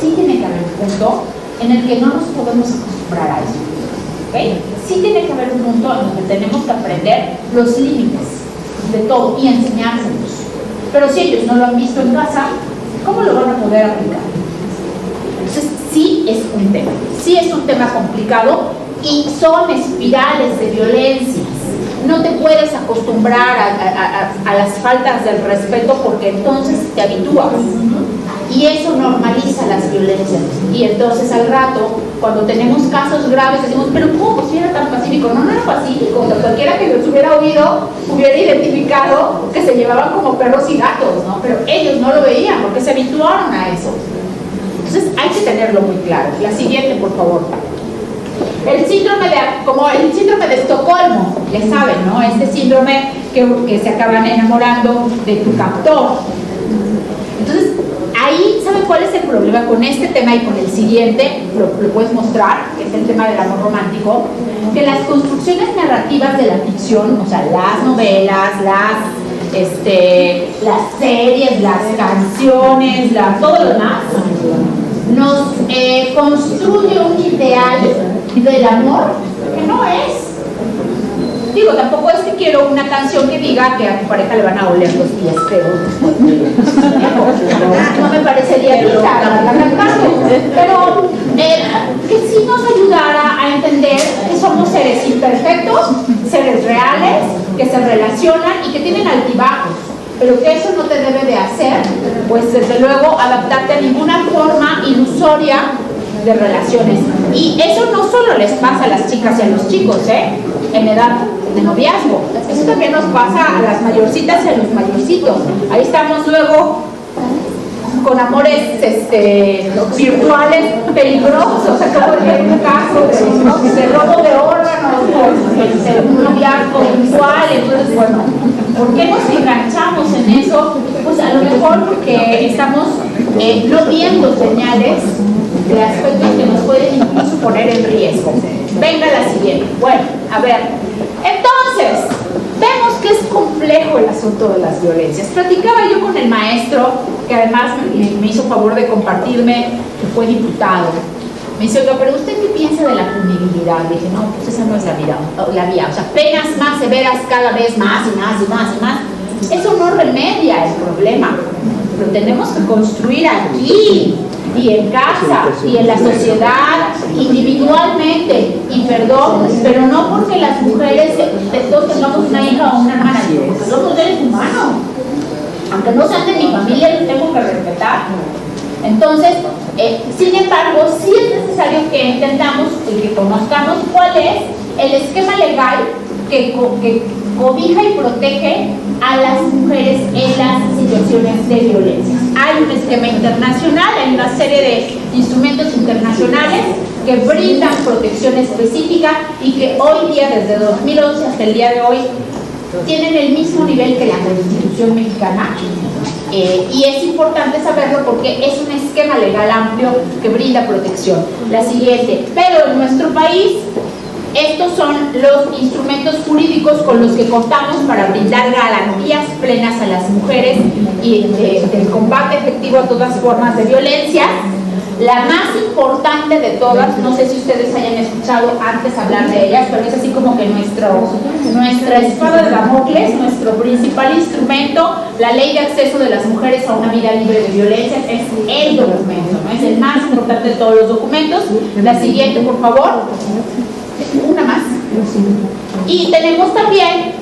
sí tiene que haber un punto en el que no nos podemos acostumbrar a eso. ¿Okay? Sí tiene que haber un punto en el que tenemos que aprender los límites de todo y enseñárselos. Pero si ellos no lo han visto en casa, ¿cómo lo van a poder aplicar? Entonces, sí es un tema complicado y son espirales de violencias. No te puedes acostumbrar a las faltas del respeto porque entonces te habitúas. Y eso normaliza las violencias. Y entonces al rato, cuando tenemos casos graves, decimos, pero ¿cómo si era tan pacífico? No era pacífico. O sea, cualquiera que los hubiera oído, hubiera identificado que se llevaban como perros y gatos, ¿no? Pero ellos no lo veían porque se habituaron a eso. Entonces hay que tenerlo muy claro. La siguiente, por favor. El síndrome de Estocolmo, ya saben, ¿no? Este síndrome que se acaban enamorando de tu captor. Entonces, ahí, ¿saben cuál es el problema con este tema y con el siguiente? Lo puedes mostrar, que es el tema del amor romántico. Que las construcciones narrativas de la ficción, o sea, las novelas, las series, las canciones, todo lo demás, nos construye un ideal del amor que no es. Digo, tampoco es que quiero una canción que diga que a tu pareja le van a oler los pies feos. No me parecería la cantando. Pero que sí nos ayudara a entender que somos seres imperfectos, seres reales, que se relacionan y que tienen altibajos. Pero que eso no te debe de hacer, pues desde luego, adaptarte a ninguna forma ilusoria de relaciones. Y eso no solo les pasa a las chicas y a los chicos, en edad de noviazgo. Eso también nos pasa a las mayorcitas y a los mayorcitos. Ahí estamos luego con amores virtuales peligrosos, como en un caso de robo de órganos, un noviazgo virtual. Entonces, bueno, ¿por qué nos enganchamos en eso? Pues a lo mejor porque estamos no viendo señales de aspectos que nos pueden incluso poner en riesgo. Venga la siguiente. Bueno, a ver, entonces vemos que es complejo el asunto de las violencias. Platicaba yo con el maestro, que además me hizo favor de compartirme, que fue diputado. Me dice, oiga, pero ¿usted qué piensa de la punibilidad? Le dije, no, pues esa no es la vía. O sea, penas más severas cada vez más y más y más y más. Eso no remedia el problema. Lo tenemos que construir aquí, y en casa, y en la sociedad, individualmente. Y perdón, pero no porque las mujeres todos tengamos una hija o una hermana, porque somos seres humanos. Aunque no sean de mi familia, los tengo que respetar. Entonces, sin embargo, sí es necesario que entendamos y que conozcamos cuál es el esquema legal que cobija y protege a las mujeres en las situaciones de violencia. Hay un esquema internacional, hay una serie de instrumentos internacionales que brindan protección específica y que hoy día, desde 2011 hasta el día de hoy, tienen el mismo nivel que la Constitución mexicana. Y es importante saberlo porque es un esquema legal amplio que brinda protección. La siguiente, pero en nuestro país estos son los instrumentos jurídicos con los que contamos para brindar garantías plenas a las mujeres y del combate efectivo a todas formas de violencia. La más importante de todas, no sé si ustedes hayan escuchado antes hablar de ellas, pero es así como que nuestra espada de Damocles, nuestro principal instrumento, la Ley de Acceso de las Mujeres a una Vida Libre de Violencia, es el documento, ¿no? Es el más importante de todos los documentos. La siguiente, por favor. Una más. Y tenemos también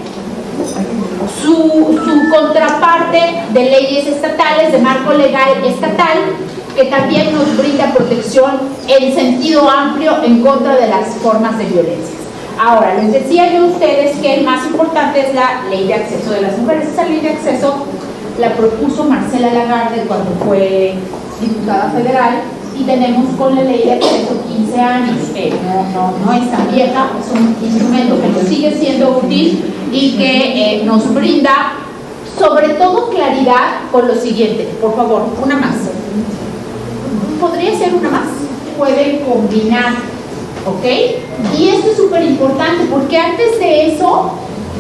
su su contraparte de leyes estatales, de marco legal estatal, que también nos brinda protección en sentido amplio en contra de las formas de violencia. Ahora, les decía yo a ustedes que el más importante es la ley de acceso de las mujeres. Esa ley de acceso la propuso Marcela Lagarde cuando fue diputada federal, y tenemos con la ley de acceso 15 años, no es tan vieja, es un instrumento que nos sigue siendo útil y que nos brinda sobre todo claridad con lo siguiente. Por favor, una más. ¿Podría ser una más? Pueden combinar, ¿ok? Y esto es súper importante porque antes de eso,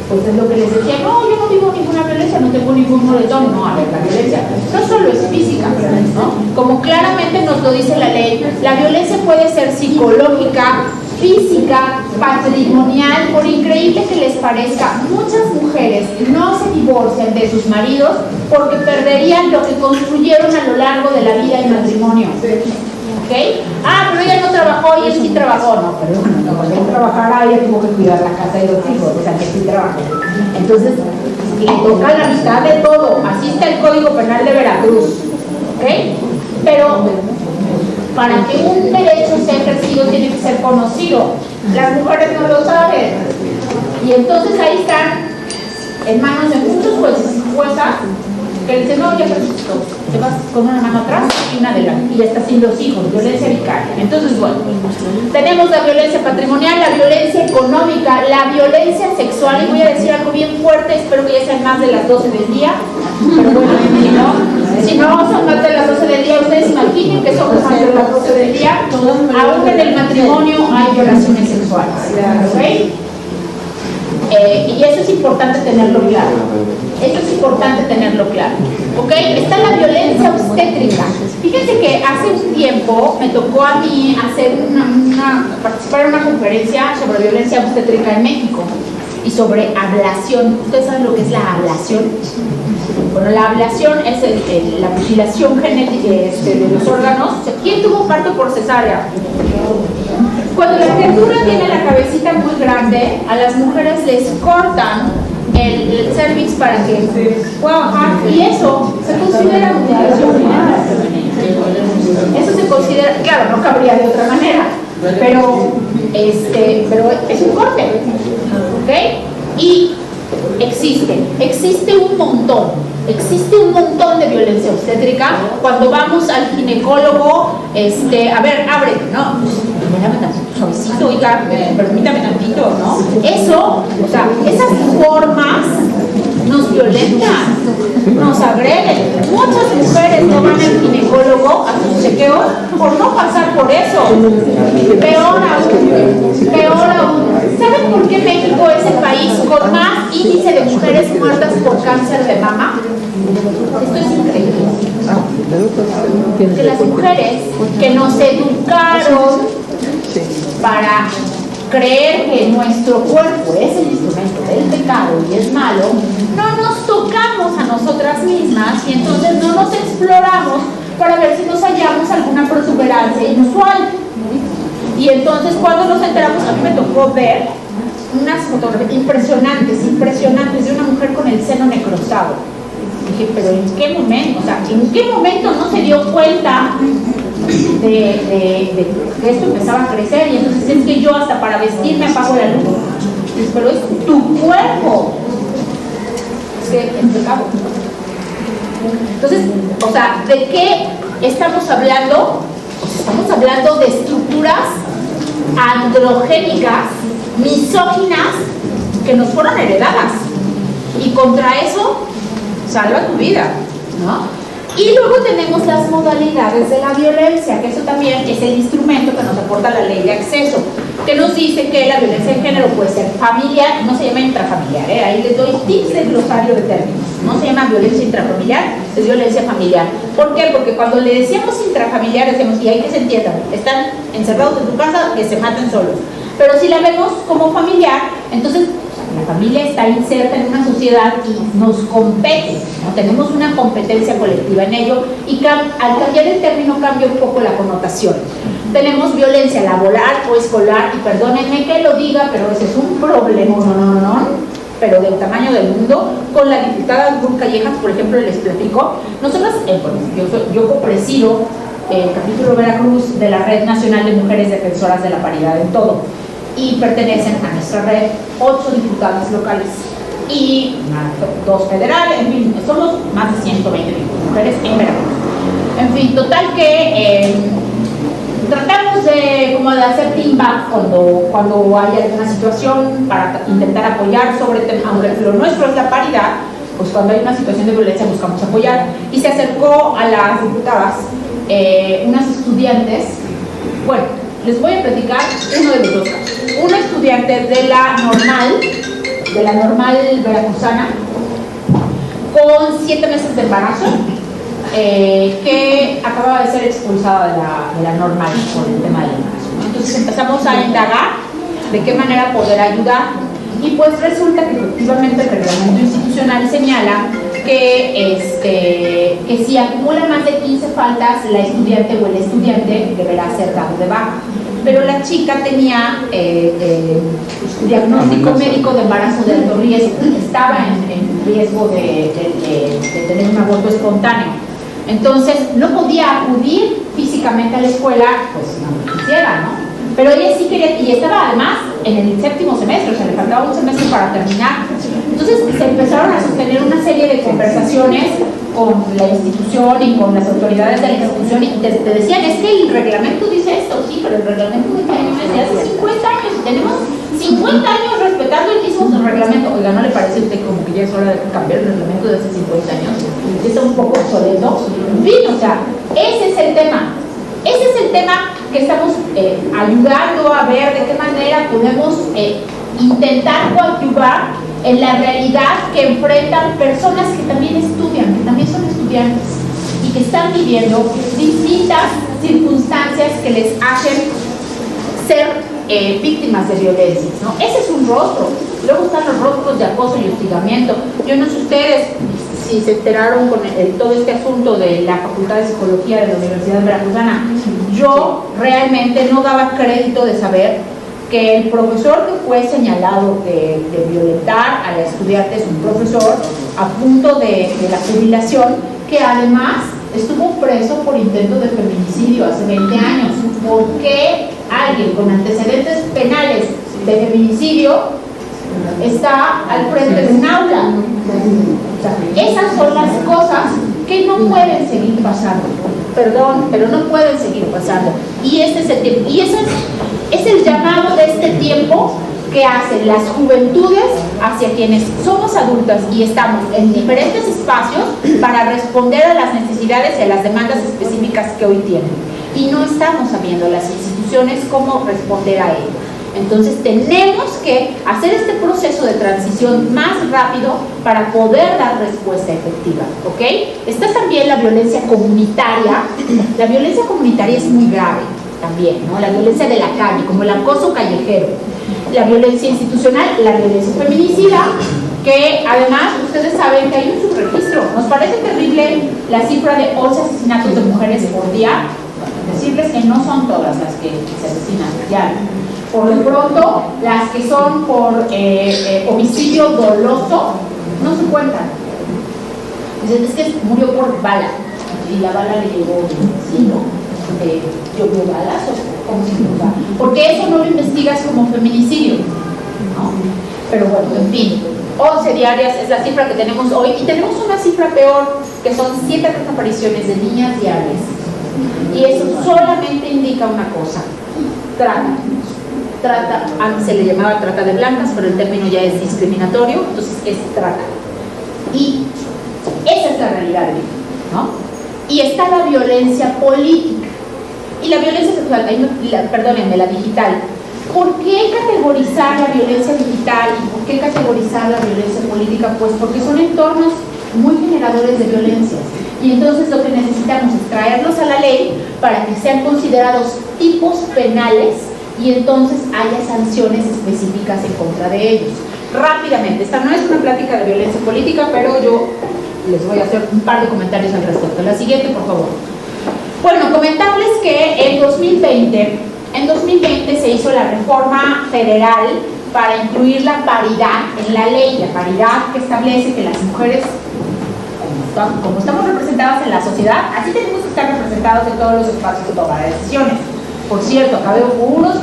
pues es lo que les decía, no, yo no vivo ninguna violencia, no tengo ningún moretón. No, a ver, la violencia no solo es física, ¿no? Como claramente nos lo dice la ley, la violencia puede ser psicológica, física, patrimonial. Por increíble que les parezca, muchas mujeres no se divorcian de sus maridos porque perderían lo que construyeron a lo largo de la vida y matrimonio. ¿Ok? Ah, pero ella no trabajó y él sí trabajó. No, perdón, no, cuando él trabajara, ella tuvo que cuidar la casa y los hijos, o sea, que sí trabajó. Entonces, le toca la mitad de todo. Así está el Código Penal de Veracruz. ¿Ok? Pero para que un derecho sea ejercido tiene que ser conocido. Las mujeres no lo saben. Y entonces ahí están en manos de muchos jueces y juezas que le dicen, no, ya te vas con una mano atrás y una adelante, y ya está sin los hijos, violencia vicaria. Entonces, bueno, tenemos la violencia patrimonial, la violencia económica, la violencia sexual, y voy a decir algo bien fuerte, espero que ya sean más de las 12 del día, pero bueno, si no son más de las 12 del día, ustedes imaginen que son más de las 12 del día, aún en el matrimonio hay violaciones sexuales, ¿ok? Y eso es importante tenerlo claro. Eso es importante tenerlo claro. ¿Ok? Está la violencia obstétrica. Fíjense que hace un tiempo me tocó a mí hacer participar en una conferencia sobre violencia obstétrica en México y sobre ablación. ¿Ustedes saben lo que es la ablación? Bueno, la ablación es la mutilación genética de los órganos. ¿Quién tuvo parto por cesárea? Cuando la criatura tiene la cabecita muy grande, a las mujeres les cortan el cervix para que pueda bajar, y eso se considera mutilación genética. Eso se considera, claro, no cabría de otra manera, pero es un corte, ¿ok? Y existe un montón de violencia obstétrica. Cuando vamos al ginecólogo, a ver, ábrete, ¿no? Déjame tantito, suavecito, oiga, permítame tantito, ¿no? Eso, o sea, esas formas nos violentan, nos agreden. Muchas mujeres no van al ginecólogo a sus chequeos por no pasar por eso. Peor aún. ¿Saben por qué México es el país con más índice de mujeres muertas por cáncer de mama? Esto es increíble. Que las mujeres que nos educaron para creer que nuestro cuerpo es el instrumento del pecado y es malo, no nos tocamos a nosotras mismas y entonces no nos exploramos para ver si nos hallamos alguna protuberancia inusual. Y entonces cuando nos enteramos, a mí me tocó ver unas fotografías impresionantes de una mujer con el seno necrosado. Dije, pero ¿en qué momento? O sea, ¿en qué momento no se dio cuenta de que esto empezaba a crecer? Y entonces es que yo hasta para vestirme apago la luz. Pero es tu cuerpo. Es que es pecado. Entonces, o sea, ¿de qué estamos hablando? Pues estamos hablando de estructuras androgénicas, misóginas, que nos fueron heredadas. Y contra eso, salva tu vida, ¿no? Y luego tenemos las modalidades de la violencia, que eso también es el instrumento que nos aporta la ley de acceso, que nos dice que la violencia en género puede ser familiar, no se llama intrafamiliar, ahí les doy tips de glosario de términos, no se llama violencia intrafamiliar, es violencia familiar. ¿Por qué? Porque cuando le decíamos intrafamiliar, decimos, y hay que se entiendan, están encerrados en tu casa, que se maten solos. Pero si la vemos como familiar, entonces la familia está inserta en una sociedad y nos compete, ¿no? Tenemos una competencia colectiva en ello, y al cambiar el término cambia un poco la connotación. Tenemos violencia laboral o escolar, y perdónenme que lo diga, pero ese es un problema, pero del tamaño del mundo. Con la diputada Ruth Callejas, por ejemplo, les platico. Nosotros, yo copresido el capítulo Veracruz de la Red Nacional de Mujeres Defensoras de la Paridad en Todo, y pertenecen a nuestra red 8 diputadas locales y 2 federales, en fin, somos más de 120 mujeres en Veracruz. En fin, total que tratamos de hacer team back cuando hay alguna situación para intentar apoyar sobre el tema, aunque lo nuestro es la paridad, pues cuando hay una situación de violencia buscamos apoyar. Y se acercó a las diputadas unas estudiantes, bueno, les voy a platicar uno de los dos casos. Una estudiante de la normal veracruzana, con 7 meses de embarazo, que acababa de ser expulsada de la normal por el tema del embarazo, ¿no? Entonces empezamos a indagar de qué manera poder ayudar, y pues resulta que efectivamente el reglamento institucional señala que si acumula más de 15 faltas, la estudiante o el estudiante deberá ser dado de baja. Pero la chica tenía diagnóstico médico de embarazo de alto riesgo, estaba en riesgo de tener un aborto espontáneo. Entonces no podía acudir físicamente a la escuela, pues no quisiera, ¿no? Pero ella sí quería, y estaba además en el 7º semestre, o sea, le faltaba un semestre para terminar. Entonces se empezaron a sostener una serie de conversaciones con la institución y con las autoridades de la institución, y te decían, es que el reglamento dice esto, sí, pero el reglamento de qué año es de hace 50 años, tenemos 50 años respetando el mismo reglamento. Oiga, ¿no le parece a usted como que ya es hora de cambiar el reglamento de hace 50 años? Está un poco obsoleto. En fin, o sea, ese es el tema. Ese es el tema que estamos ayudando a ver de qué manera podemos intentar coadyuvar en la realidad que enfrentan personas que también estudian, que también son estudiantes y que están viviendo distintas circunstancias que les hacen ser víctimas de violencias, ¿no? Ese es un rostro. Luego están los rostros de acoso y hostigamiento. Yo no sé ustedes si se enteraron con todo este asunto de la Facultad de Psicología de la Universidad Veracruzana. Yo realmente no daba crédito de saber que el profesor que fue señalado de violentar a la estudiante es un profesor a punto de la jubilación, que además estuvo preso por intento de feminicidio hace 20 años. ¿Por qué alguien con antecedentes penales de feminicidio está al frente de un aula? O sea, esas son las cosas que no pueden seguir pasando. Perdón, pero no pueden seguir pasando. Y ese es el tiempo. Y ese es el llamado de este tiempo que hacen las juventudes hacia quienes somos adultas y estamos en diferentes espacios para responder a las necesidades y a las demandas específicas que hoy tienen. Y no estamos sabiendo las instituciones cómo responder a ello. Entonces tenemos que hacer este proceso de transición más rápido para poder dar respuesta efectiva, ¿ok? Está también la violencia comunitaria. La violencia comunitaria es muy grave también, ¿no? La violencia de la calle, como el acoso callejero. La violencia institucional, la violencia feminicida, que además ustedes saben que hay un subregistro. Nos parece terrible la cifra de 11 asesinatos de mujeres por día. Decirles que no son todas las que se asesinan ya. Por lo pronto, las que son por homicidio doloso no se cuentan. Dicen, es que murió por bala y la bala le llegó, ¿sí, no? ¿Llovió balas o cómo se llama? Porque eso no lo investigas como feminicidio, ¿no? Pero bueno, en fin, 11 diarias es la cifra que tenemos hoy, y tenemos una cifra peor, que son 7 desapariciones de niñas diarias. Y eso solamente indica una cosa: trata, antes se le llamaba trata de blancas, pero el término ya es discriminatorio, entonces es trata. Y esa es la realidad, ¿no? Y está la violencia política y la violencia sexual, perdónenme, la digital. ¿Por qué categorizar la violencia digital y por qué categorizar la violencia política? Pues porque son entornos muy generadores de violencia. Y entonces lo que necesitamos es traerlos a la ley para que sean considerados tipos penales y entonces haya sanciones específicas en contra de ellos. Rápidamente, esta no es una plática de violencia política, pero yo les voy a hacer un par de comentarios al respecto. La siguiente, por favor. Bueno, comentarles que en 2020 se hizo la reforma federal para incluir la paridad en la ley, la paridad que establece que las mujeres, como estamos representadas en la sociedad, así tenemos que estar representados en todos los espacios de toma de decisiones. Por cierto, acá veo unos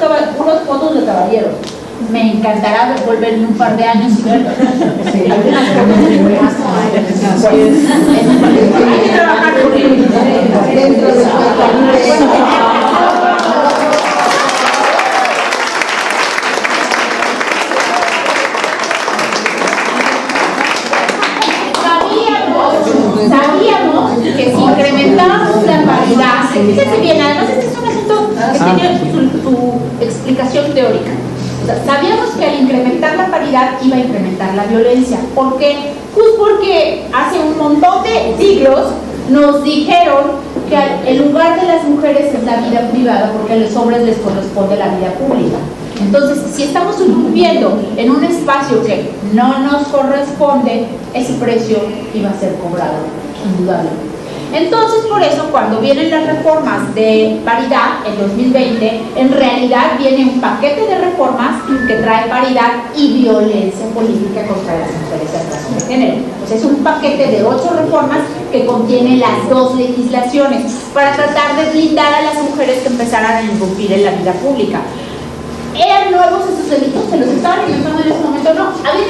fotos de caballeros. Me encantará volver en un par de años y ver algunas fotos de mujeres. Hay que trabajar con Sabíamos que si incrementábamos la paridad, fíjense bien, además este es un asunto que tiene su explicación teórica. O sea, sabíamos que al incrementar la paridad iba a incrementar la violencia. ¿Por qué? Pues porque hace un montón de siglos nos dijeron que el lugar de las mujeres es la vida privada porque a los hombres les corresponde la vida pública. Entonces, si estamos viviendo en un espacio que no nos corresponde, ese precio iba a ser cobrado, indudablemente. Entonces, por eso, cuando vienen las reformas de paridad en 2020, en realidad viene un paquete de reformas que trae paridad y violencia política contra las mujeres en razón de género. Pues es un paquete de 8 reformas que contiene las 2 legislaciones para tratar de blindar a las mujeres que empezaran a irrumpir en la vida pública. ¿Eran nuevos esos delitos? ¿Se los estaban inventando en ese momento? No, habían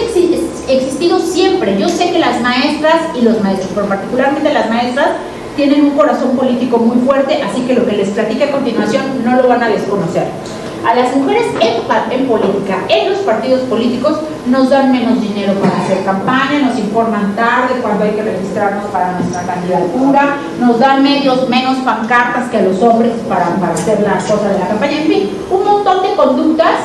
existido siempre. Yo sé que las maestras y los maestros, pero particularmente las maestras, tienen un corazón político muy fuerte, así que lo que les platique a continuación no lo van a desconocer. A las mujeres en política, en los partidos políticos, nos dan menos dinero para hacer campaña, nos informan tarde cuando hay que registrarnos para nuestra candidatura, nos dan menos pancartas que a los hombres para hacer la cosa de la campaña, en fin, un montón de conductas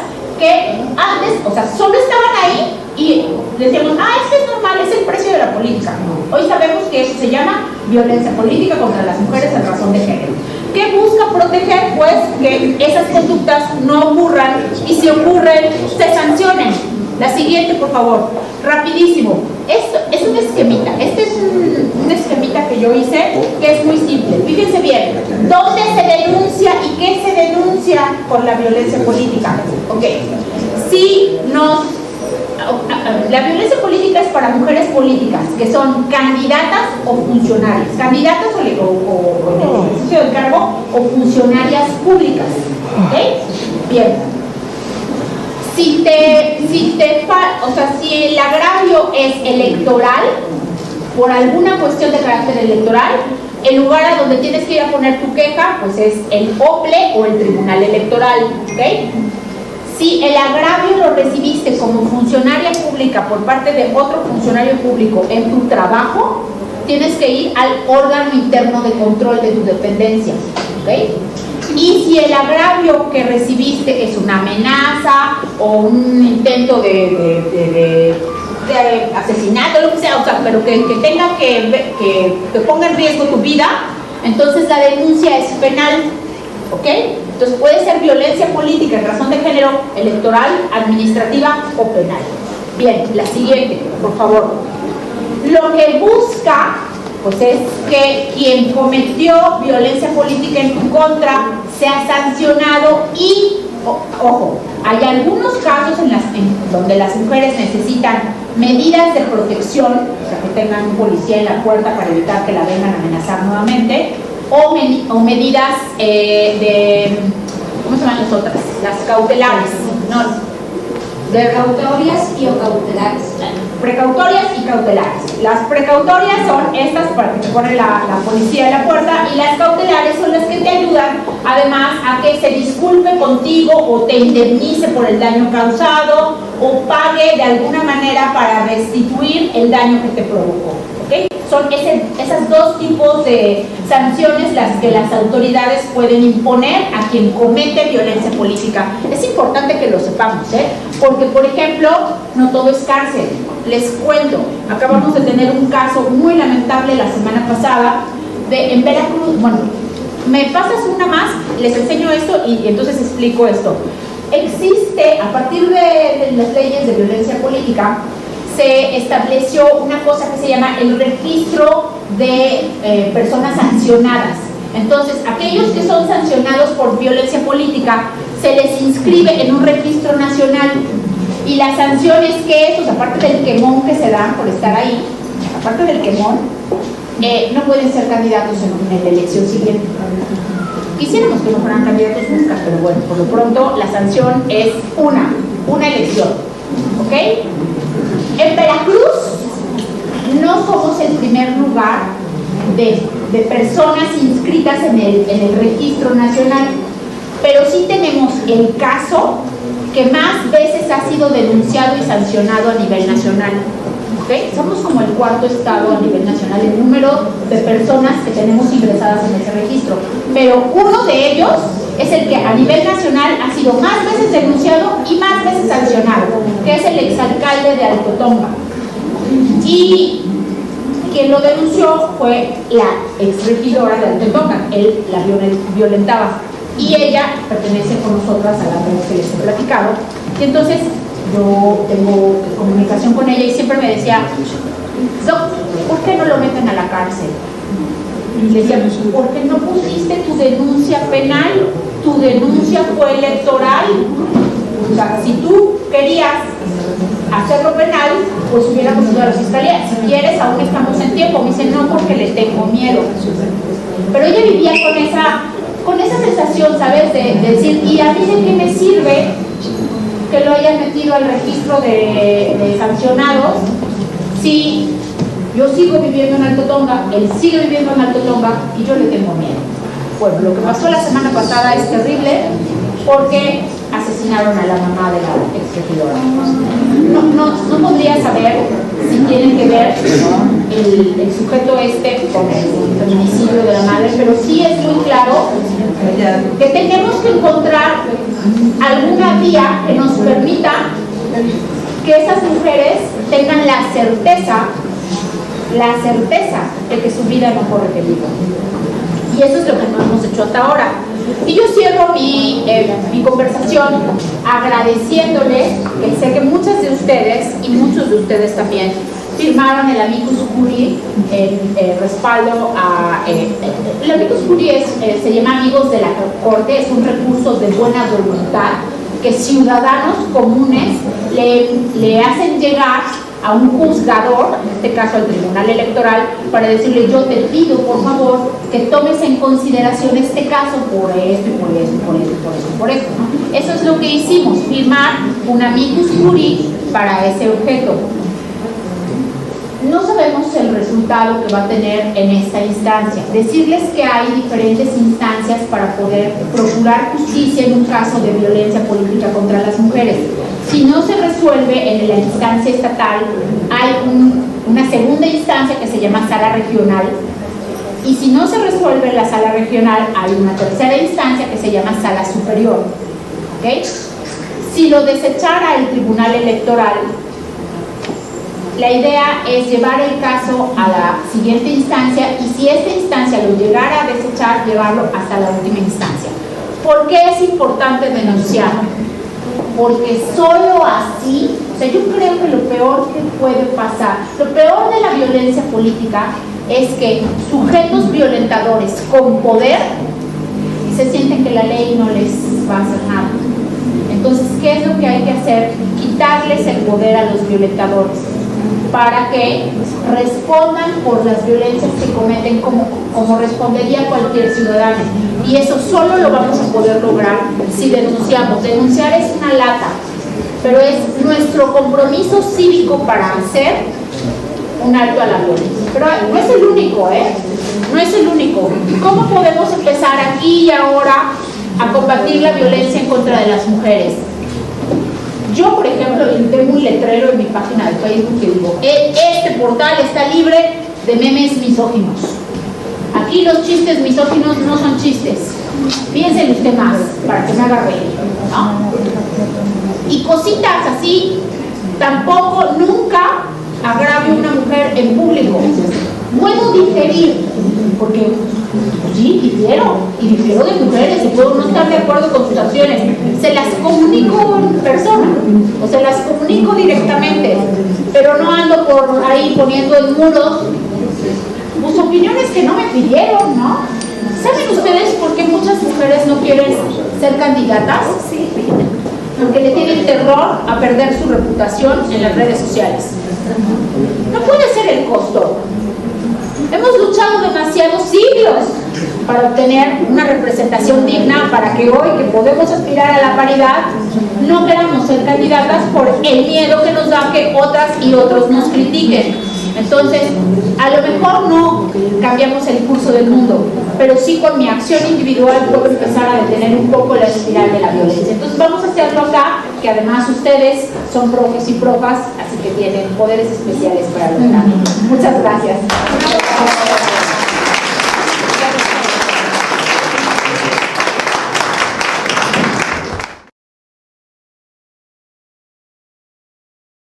que antes, o sea, solo estaban ahí y decíamos, es que es normal, es el precio de la política. Hoy sabemos que eso se llama violencia política contra las mujeres en razón de género. ¿Qué busca proteger? Pues que esas conductas no ocurran y si ocurren, se sancionen. La siguiente, por favor, rapidísimo. Esto es un esquemita. Este es un esquemita que yo hice que es muy simple. Fíjense bien, ¿dónde se denuncia y qué se denuncia por la violencia política? Ok, si la violencia política es para mujeres políticas que son candidatas o funcionarias, candidatas o en el ejercicio del cargo o funcionarias públicas. ¿Ok? Bien. Si el agravio es electoral, por alguna cuestión de carácter electoral, el lugar a donde tienes que ir a poner tu queja, pues es el OPLE o el Tribunal Electoral. ¿Ok? Si el agravio lo recibiste como funcionaria pública por parte de otro funcionario público en tu trabajo, tienes que ir al órgano interno de control de tu dependencia. ¿Ok? Y si el agravio que recibiste es una amenaza o un intento de asesinato, lo que sea, o sea, pero que tenga que ponga en riesgo tu vida, entonces la denuncia es penal. ¿Ok? Entonces puede ser violencia política en razón de género, electoral, administrativa o penal. Bien, la siguiente, por favor. Lo que busca, pues es que quien cometió violencia política en tu contra sea sancionado y, ojo, hay algunos casos donde las mujeres necesitan medidas de protección, o sea, que tengan un policía en la puerta para evitar que la vengan a amenazar nuevamente, o medidas ¿cómo se llaman las otras? Las cautelares, no. Precautorias y o cautelares. Precautorias y cautelares. Las precautorias son estas para que te pone la policía en la puerta, y las cautelares son las que te ayudan además a que se disculpe contigo o te indemnice por el daño causado o pague de alguna manera para restituir el daño que te provocó. ¿Okay? Son esos 2 tipos de sanciones las que las autoridades pueden imponer a quien comete violencia política. Es importante que lo sepamos, porque, por ejemplo, no todo es cárcel. Les cuento, acabamos de tener un caso muy lamentable la semana pasada en Veracruz. Bueno, me pasas una más, les enseño esto y entonces explico esto. Existe, a partir de las leyes de violencia política, se estableció una cosa que se llama el registro de personas sancionadas. Entonces, aquellos que son sancionados por violencia política se les inscribe en un registro nacional. Y la sanción es que estos, aparte del quemón que se dan por estar ahí, aparte del quemón, no pueden ser candidatos en la elección siguiente. Quisiéramos que no fueran candidatos nunca, pero bueno, por lo pronto la sanción es una elección, ¿ok? En Veracruz no somos el primer lugar de personas inscritas en el registro nacional, pero sí tenemos el caso que más veces ha sido denunciado y sancionado a nivel nacional. ¿Okay? Somos como el cuarto estado a nivel nacional en número de personas que tenemos ingresadas en ese registro, pero uno de ellos es el que a nivel nacional ha sido más veces denunciado y más veces sancionado, que es el exalcalde de Alto Tonga. Y quien lo denunció fue la exregidora de Alto Tonga. Él la violentaba y ella pertenece con nosotras a la red que les he platicado. Y entonces yo tengo comunicación con ella y siempre me decía, Doc, ¿por qué no lo meten a la cárcel? Y le decía, porque no pusiste tu denuncia penal, tu denuncia fue electoral. O sea, si tú querías hacerlo penal, pues hubiéramos ido a la fiscalía. Si quieres, aún estamos en tiempo. Me dice, no, porque le tengo miedo. Pero ella vivía con esa sensación, ¿sabes? De decir, ¿y a mí de qué me sirve que lo hayan metido al registro de sancionados si yo sigo viviendo en Alto Tonga, él sigue viviendo en Alto Tonga y yo le tengo miedo? Bueno, lo que pasó la semana pasada es terrible porque asesinaron a la mamá de la exregidora. No podría saber si tienen que ver el sujeto con el feminicidio de la madre, pero sí es muy claro que tenemos que encontrar alguna vía que nos permita que esas mujeres tengan la certeza de que su vida no corre peligro. Y eso es lo que no hemos hecho hasta ahora. Y yo cierro mi conversación agradeciéndoles que sé que muchas de ustedes y muchos de ustedes también firmaron el amicus curiae en respaldo a... el amicus curiae se llama Amigos de la Corte, es un recurso de buena voluntad que ciudadanos comunes le hacen llegar a un juzgador, en este caso al Tribunal Electoral, para decirle, yo te pido por favor que tomes en consideración este caso por esto y por esto y por esto y por esto y por esto, ¿no? Eso es lo que hicimos, firmar un amicus curiae para ese objeto. No sabemos el resultado que va a tener en esta instancia. Decirles que hay diferentes instancias para poder procurar justicia en un caso de violencia política contra las mujeres. Si no se resuelve en la instancia estatal, hay una segunda instancia que se llama sala regional. Y si no se resuelve en la sala regional, hay una tercera instancia que se llama sala superior. ¿Okay? Si lo desechara el Tribunal Electoral, la idea es llevar el caso a la siguiente instancia y si esta instancia lo llegara a desechar, llevarlo hasta la última instancia. ¿Por qué es importante denunciar? Porque solo así, o sea, yo creo que lo peor que puede pasar, lo peor de la violencia política es que sujetos violentadores con poder se sienten que la ley no les va a hacer nada. Entonces, ¿qué es lo que hay que hacer? Quitarles el poder a los violentadores para que respondan por las violencias que cometen como respondería cualquier ciudadano. Y eso solo lo vamos a poder lograr si denunciamos. Denunciar es una lata, pero es nuestro compromiso cívico para hacer un alto a la violencia. Pero no es el único, no es el único. ¿Cómo podemos empezar aquí y ahora a combatir la violencia en contra de las mujeres? Yo, por ejemplo, tengo un letrero en mi página de Facebook que digo, este portal está libre de memes misóginos. Aquí los chistes misóginos no son chistes. Piensen usted más, para que me haga reír, ¿no? Y cositas así, tampoco, nunca agrave a una mujer en público. Puedo diferir, porque sí, difiero de mujeres y puedo no estar de acuerdo con sus acciones. Se las comunico en persona, o se las comunico directamente, pero no ando por ahí poniendo en muros pues opiniones que no me pidieron, ¿no? ¿Saben ustedes por qué muchas mujeres no quieren ser candidatas? porque le tienen terror a perder su reputación en las redes sociales. No puede ser el costo. Hemos luchado demasiados siglos para obtener una representación digna, para que hoy, que podemos aspirar a la paridad, no queramos ser candidatas por el miedo que nos da que otras y otros nos critiquen. Entonces, a lo mejor no cambiamos el curso del mundo, pero sí con mi acción individual puedo empezar a detener un poco la espiral de la violencia. Entonces vamos a hacerlo acá, que además ustedes son profes y profas, así que tienen poderes especiales para lograrlo. Muchas gracias.